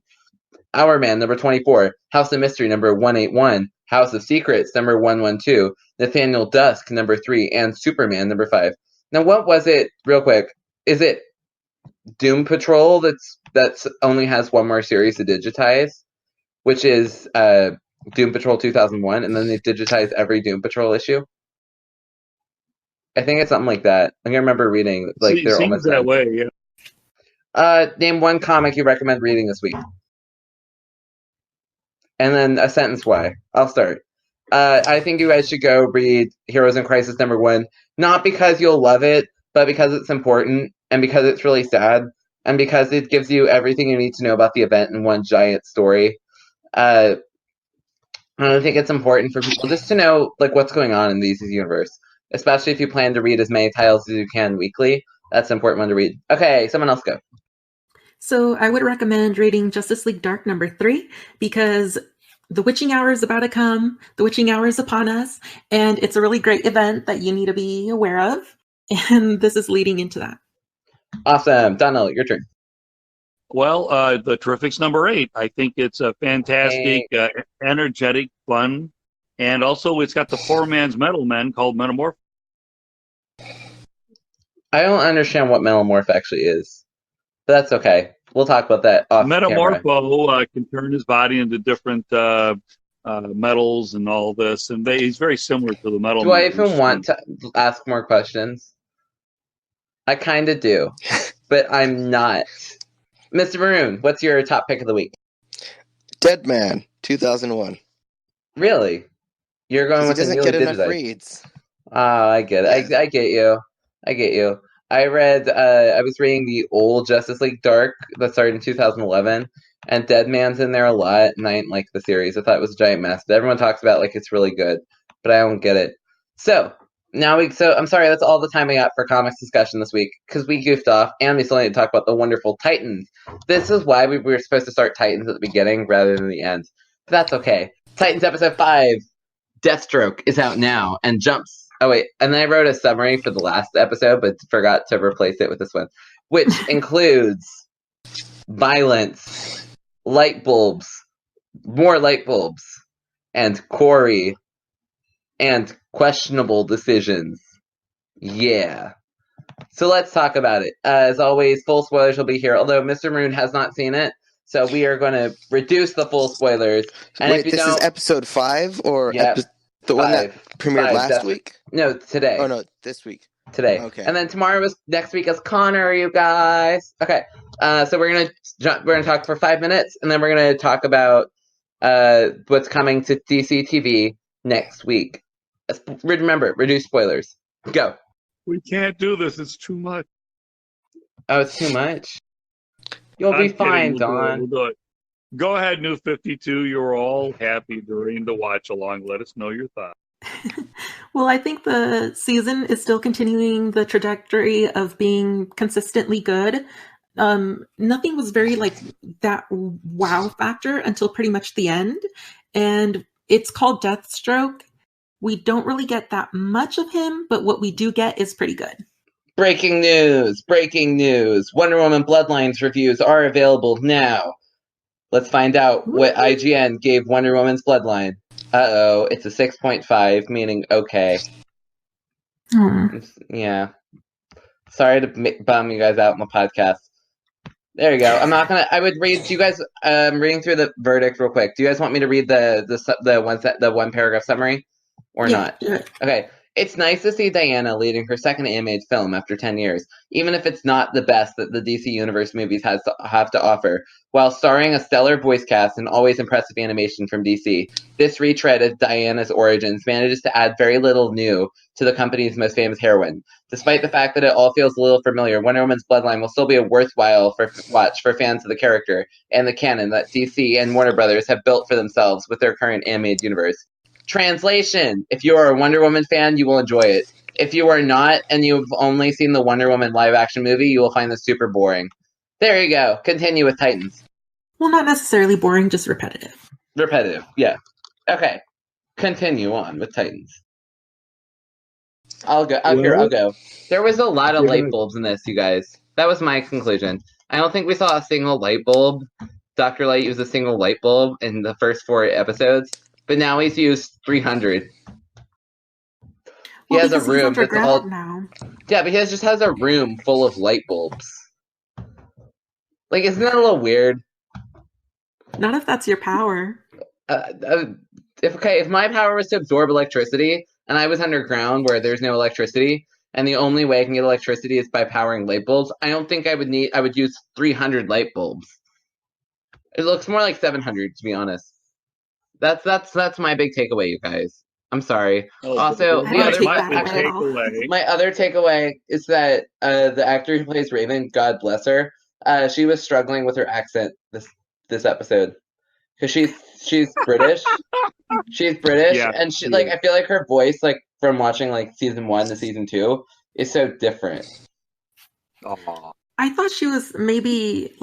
Our Man, #24. House of Mystery, #181. House of Secrets, #112. Nathaniel Dusk, #3. And Superman, #5. Now, what was it, real quick? Is it Doom Patrol that's only has one more series to digitize, which is Doom Patrol 2001, and then they digitize every Doom Patrol issue? I think it's something like that. I remember reading like It they're seems almost that done. way, yeah. Name one comic you recommend reading this week, and then a sentence why. I'll start. I think you guys should go read Heroes in Crisis #1, not because you'll love it, but because it's important, and because it's really sad, and because it gives you everything you need to know about the event in one giant story. I think it's important for people just to know like what's going on in the DC universe, especially if you plan to read as many titles as you can weekly. That's an important one to read. Okay, someone else go. So I would recommend reading Justice League Dark #3 because the witching hour is about to come. The witching hour is upon us, and it's a really great event that you need to be aware of. And this is leading into that. Awesome. Donald, your turn. Well, the Terrifics #8. I think it's a fantastic, energetic, fun, and also it's got the poor man's metal men called Metamorph. I don't understand what Metamorph actually is, but that's okay. We'll talk about that off camera. Metamorpho can turn his body into different metals and all this, and he's very similar to the metal. Do I even want to ask more questions? I kind of do, but I'm not. Mr. Maroon, what's your top pick of the week? Deadman, 2001. Really? You're going with He the doesn't newly get enough digitized. reads. Oh, I get it. Yeah. I get you. I get you. I read. I was reading the old Justice League Dark that started in 2011, and Deadman's in there a lot, and I didn't like the series. I thought it was a giant mess. Everyone talks about like it's really good, but I don't get it. So I'm sorry. That's all the time I got for comics discussion this week because we goofed off, and we still need to talk about the wonderful Titans. This is why we were supposed to start Titans at the beginning rather than the end, but that's okay. Titans episode 5, Deathstroke, is out now and jumps. Oh wait, and then I wrote a summary for the last episode, but forgot to replace it with this one, which includes violence, light bulbs, more light bulbs, and Corey, and questionable decisions. Yeah. So let's talk about it. As always, full spoilers will be here, although Mr. Maroon has not seen it, so we are going to reduce the full spoilers. And Wait, this is episode 5 or the one that premiered last week? No, today. Oh no, this week. Today. Okay. And then next week is Connor, you guys. Okay. So we're gonna talk for 5 minutes, and then we're gonna talk about what's coming to DC TV next week. Remember, reduce spoilers. Go. We can't do this. It's too much. Oh, it's too much. You'll be fine, Dawn. We'll do it. Go ahead, New 52. You're all happy during the watch along. Let us know your thoughts. Well, I think the season is still continuing the trajectory of being consistently good. Nothing was very like that wow factor until pretty much the end. And it's called Deathstroke. We don't really get that much of him, but what we do get is pretty good. Breaking news! Breaking news! Wonder Woman Bloodlines reviews are available now. Let's find out what IGN gave Wonder Woman's Bloodline. Uh-oh, it's a 6.5, meaning okay. Yeah. Sorry to bum you guys out on the podcast. There you go. I would read, do you guys, reading through the verdict real quick. Do you guys want me to read the one paragraph summary? Or not? Yeah. Okay. It's nice to see Diana leading her second animated film after 10 years, even if it's not the best that the DC Universe movies have to offer. While starring a stellar voice cast and always impressive animation from DC, this retread of Diana's origins manages to add very little new to the company's most famous heroine. Despite the fact that it all feels a little familiar, Wonder Woman's Bloodline will still be a worthwhile watch for fans of the character and the canon that DC and Warner Brothers have built for themselves with their current animated universe. Translation: if you are a Wonder Woman fan, you will enjoy it. If you are not, and you've only seen the Wonder Woman live-action movie, you will find this super boring. There you go. Continue with Titans. Well, not necessarily boring, just repetitive. Repetitive, yeah. Okay. Continue on with Titans. I'll go. There was a lot of light bulbs in this, you guys. That was my conclusion. I don't think we saw a single light bulb. Dr. Light used a single light bulb in the first 4 episodes, but now he's used 300. He has a room that's all now. Yeah, but he just has a room full of light bulbs. Like, isn't that a little weird? Not if that's your power. If my power was to absorb electricity, and I was underground where there's no electricity, and the only way I can get electricity is by powering light bulbs, I don't think I would use 300 light bulbs. It looks more like 700, to be honest. That's my big takeaway, you guys. I'm sorry. Also, my other takeaway is that the actor who plays Raven, God bless her, she was struggling with her accent this episode because she's British. She's British, Yeah, and she I feel like her voice, from watching season 1 to season 2, is so different. Aww. I thought she was maybe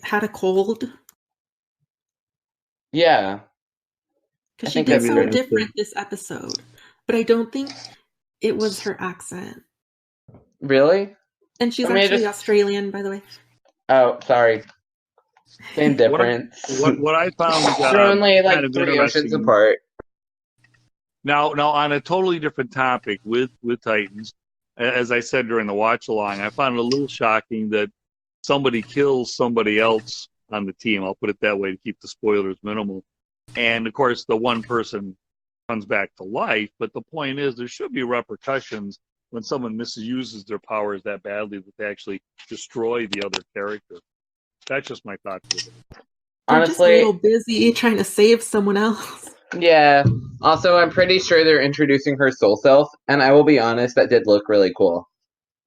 had a cold. Yeah. Because she did sound different this episode. But I don't think it was her accent. Really? And she's actually Australian, by the way. Oh, sorry. Same difference. What I found they're only 3 oceans apart. Now on a totally different topic with Titans, as I said during the watch along, I found it a little shocking that somebody kills somebody else on the team. I'll put it that way to keep the spoilers minimal. And of course, the one person comes back to life. But the point is, there should be repercussions when someone misuses their powers that badly that they actually destroy the other character. That's just my thought. Honestly, just a little busy trying to save someone else. Yeah. Also, I'm pretty sure they're introducing her soul self, and I will be honest, that did look really cool.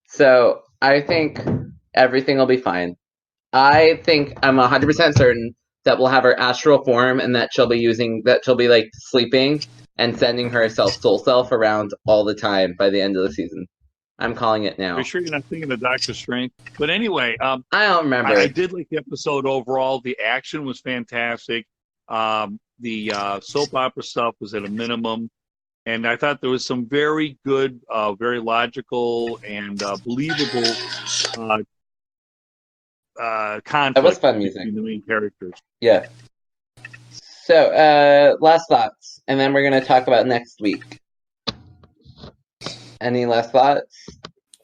So I think everything will be fine. I think I'm 100% certain that we'll have her astral form, and that she'll be sleeping and sending her soul self around all the time by the end of the season. I'm calling it now. Are you sure you're not thinking of Doctor Strange? But anyway, I don't remember. I did like the episode overall. The action was fantastic. The soap opera stuff was at a minimum. And I thought there was some very good, very logical, and believable conflict that was fun music between the main characters. Yeah. So, last thoughts, and then we're going to talk about next week. Any last thoughts?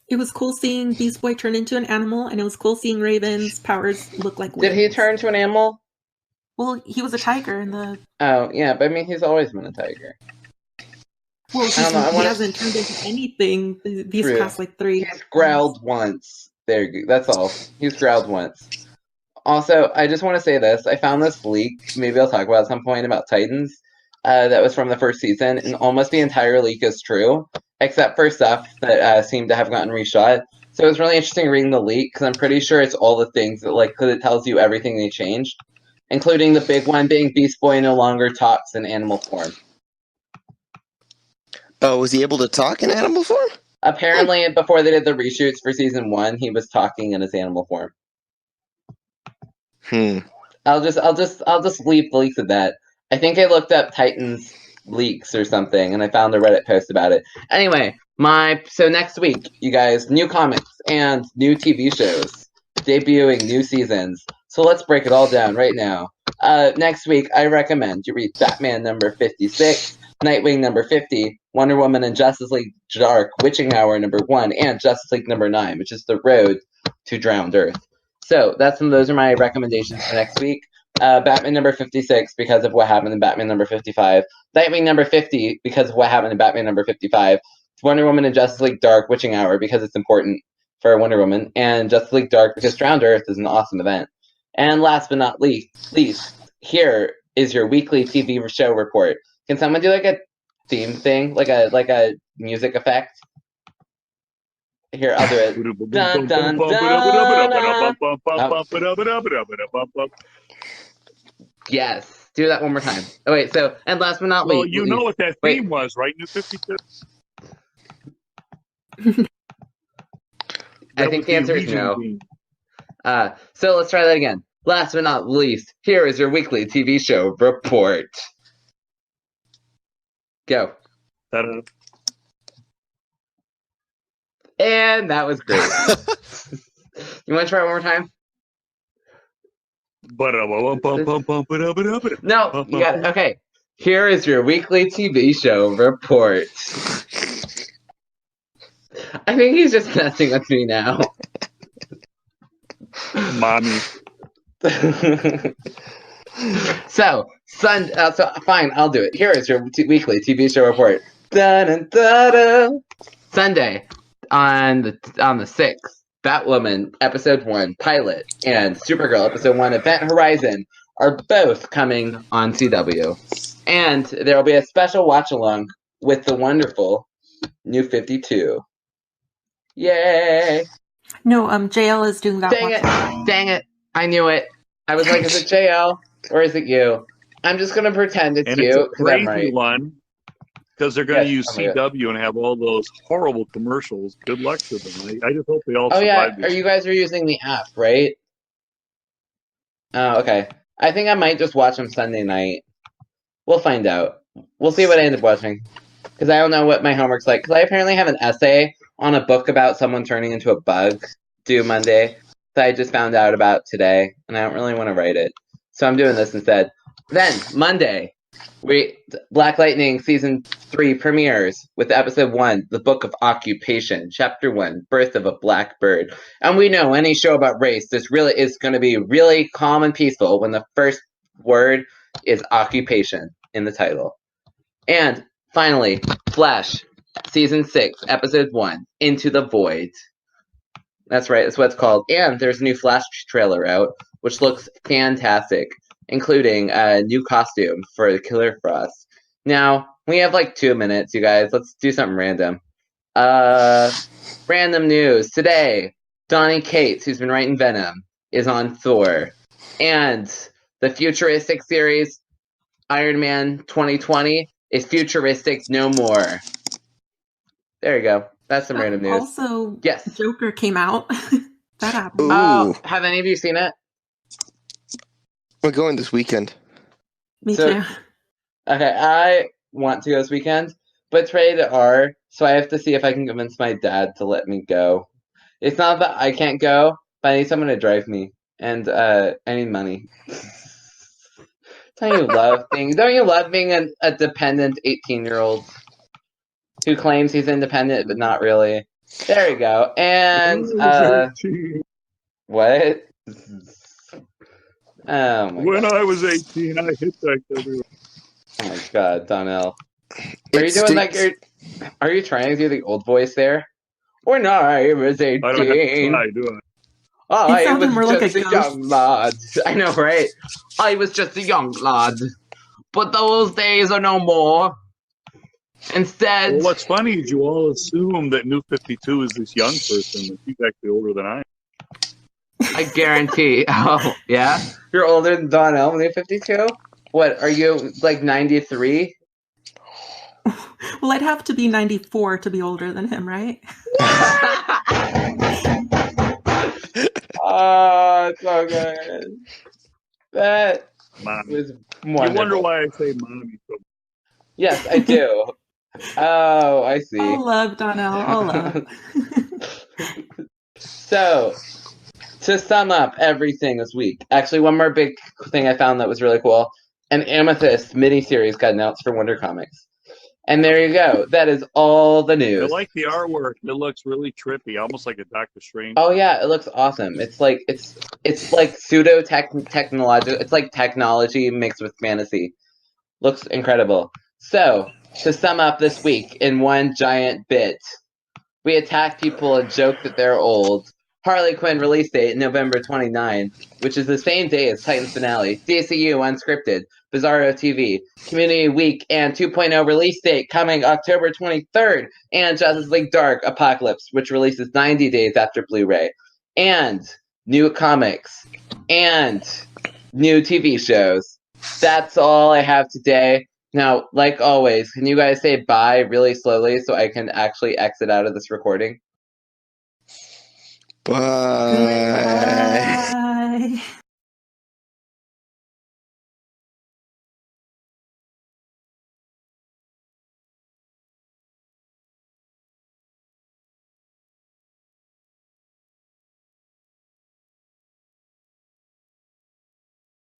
It was cool seeing Beast Boy turn into an animal, and it was cool seeing Raven's powers look like wings. Did he turn to an animal? Well, he was a tiger in the... Oh, yeah, but I mean, he's always been a tiger. Well, he hasn't turned into anything these past 3 He's growled once. That's all. He's growled once. Also, I just want to say this. I found this leak, maybe I'll talk about at some point, about Titans, that was from the first season, and almost the entire leak is true, except for stuff that seemed to have gotten reshot. So it was really interesting reading the leak, because I'm pretty sure it's all the things that, because it tells you everything they changed, including the big one being Beast Boy no longer talks in animal form. Oh, was he able to talk in animal form? Apparently, before they did the reshoots for season 1, he was talking in his animal form. I'll just leave the leaks at that. I think I looked up Titans leaks or something, and I found a Reddit post about it. Anyway, so next week, you guys, new comics and new TV shows debuting new seasons. So let's break it all down right now. Next week, I recommend you read Batman number 56, Nightwing number 50, Wonder Woman and Justice League Dark Witching Hour number 1, and Justice League number 9, which is The Road to Drowned Earth. So those are my recommendations for next week. Batman number 56 because of what happened in Batman number 55. Nightwing number 50 because of what happened in Batman number 55. Wonder Woman and Justice League Dark Witching Hour because it's important for Wonder Woman. And Justice League Dark because Drowned Earth is an awesome event. And last but not least, here is your weekly TV show report. Can someone do a theme thing, like a music effect? Here, I'll do it. Dun, dun, dun, oh. Yes, do that one more time. Oh wait, and last but not least. Well, you know what that theme was, right? New 52. I think the answer is no. So let's try that again. Last but not least, here is your weekly TV show report. Go. Ta-da. And that was great. You want to try it one more time? No, you got it. Okay. Here is your weekly TV show report. I think he's just messing with me now. Mommy. So fine, I'll do it. Here is your weekly TV show report. Dun-dun-dun-dun. Sunday, on the 6th, Batwoman episode 1 pilot and Supergirl episode 1 Event Horizon are both coming on CW, and there will be a special watch along with the wonderful New 52. Yay! No, JL is doing that. Dang it! I knew it. I was like, is it JL or is it you? I'm just gonna pretend it's you because I'm right. One, because they're going to use CW and have all those horrible commercials. Good luck to them. I just hope they all survive. Oh yeah, you guys are using the app, right? Oh, okay. I think I might just watch them Sunday night. We'll find out. We'll see what I end up watching. Because I don't know what my homework's like. Because I apparently have an essay on a book about someone turning into a bug due Monday that I just found out about today. And I don't really want to write it. So I'm doing this instead. Then, Monday, Black Lightning Season 3 premieres with Episode 1, The Book of Occupation, Chapter 1, Birth of a Black Bird. And we know any show about race, this really is going to be really calm and peaceful when the first word is occupation in the title. And finally, Flash, Season 6, Episode 1, Into the Void. That's right, that's what it's called. And there's a new Flash trailer out, which looks fantastic, including a new costume for the Killer Frost. Now, we have like 2 minutes, you guys. Let's do something random. Random news. Today, Donny Cates, who's been writing Venom, is on Thor. And the futuristic series, Iron Man 2020, is futuristic no more. There you go. That's some random news. Also, yes, Joker came out. That happened. Have any of you seen it? We're going this weekend. Me too. Okay, I want to go this weekend, but it's rated R, so I have to see if I can convince my dad to let me go. It's not that I can't go, but I need someone to drive me, and I need money. Don't you love being a dependent 18-year-old who claims he's independent but not really? There you go. And what? Oh my when God. I was 18, I hitchhiked everywhere. Oh my God, Donnell. Are you doing like are you trying to do the old voice there? When I was 18. I don't have to try, do I was just a young lad. I know, right? I was just a young lad. But those days are no more. Instead... Well, what's funny is you all assume that New 52 is this young person, but she's actually older than I am. I guarantee. Oh, yeah? You're older than Donnell, New 52? What, are you, like, 93? Well, I'd have to be 94 to be older than him, right? Oh, so good. That was wonderful. You wonder why I say mommy so much. Yes, I do. Oh, I see. All love, Donnell. All love. So, to sum up everything this week, actually, one more big thing I found that was really cool. An Amethyst miniseries got announced for Wonder Comics. And there you go. That is all the news. I like the artwork. It looks really trippy, almost like a Doctor Strange. Oh yeah, it looks awesome. It's like pseudo technology. It's like technology mixed with fantasy. Looks incredible. So, to sum up this week in one giant bit, we attack people and joke that they're old. Harley Quinn release date November 29, which is the same day as Titan's finale. DCU Unscripted, BizarroTV, Community Week, and 2.0 release date coming October 23rd, and Justice League Dark Apocalypse, which releases 90 days after Blu-ray, and new comics, and new TV shows. That's all I have today. Now, like always, can you guys say bye really slowly so I can actually exit out of this recording? Bye.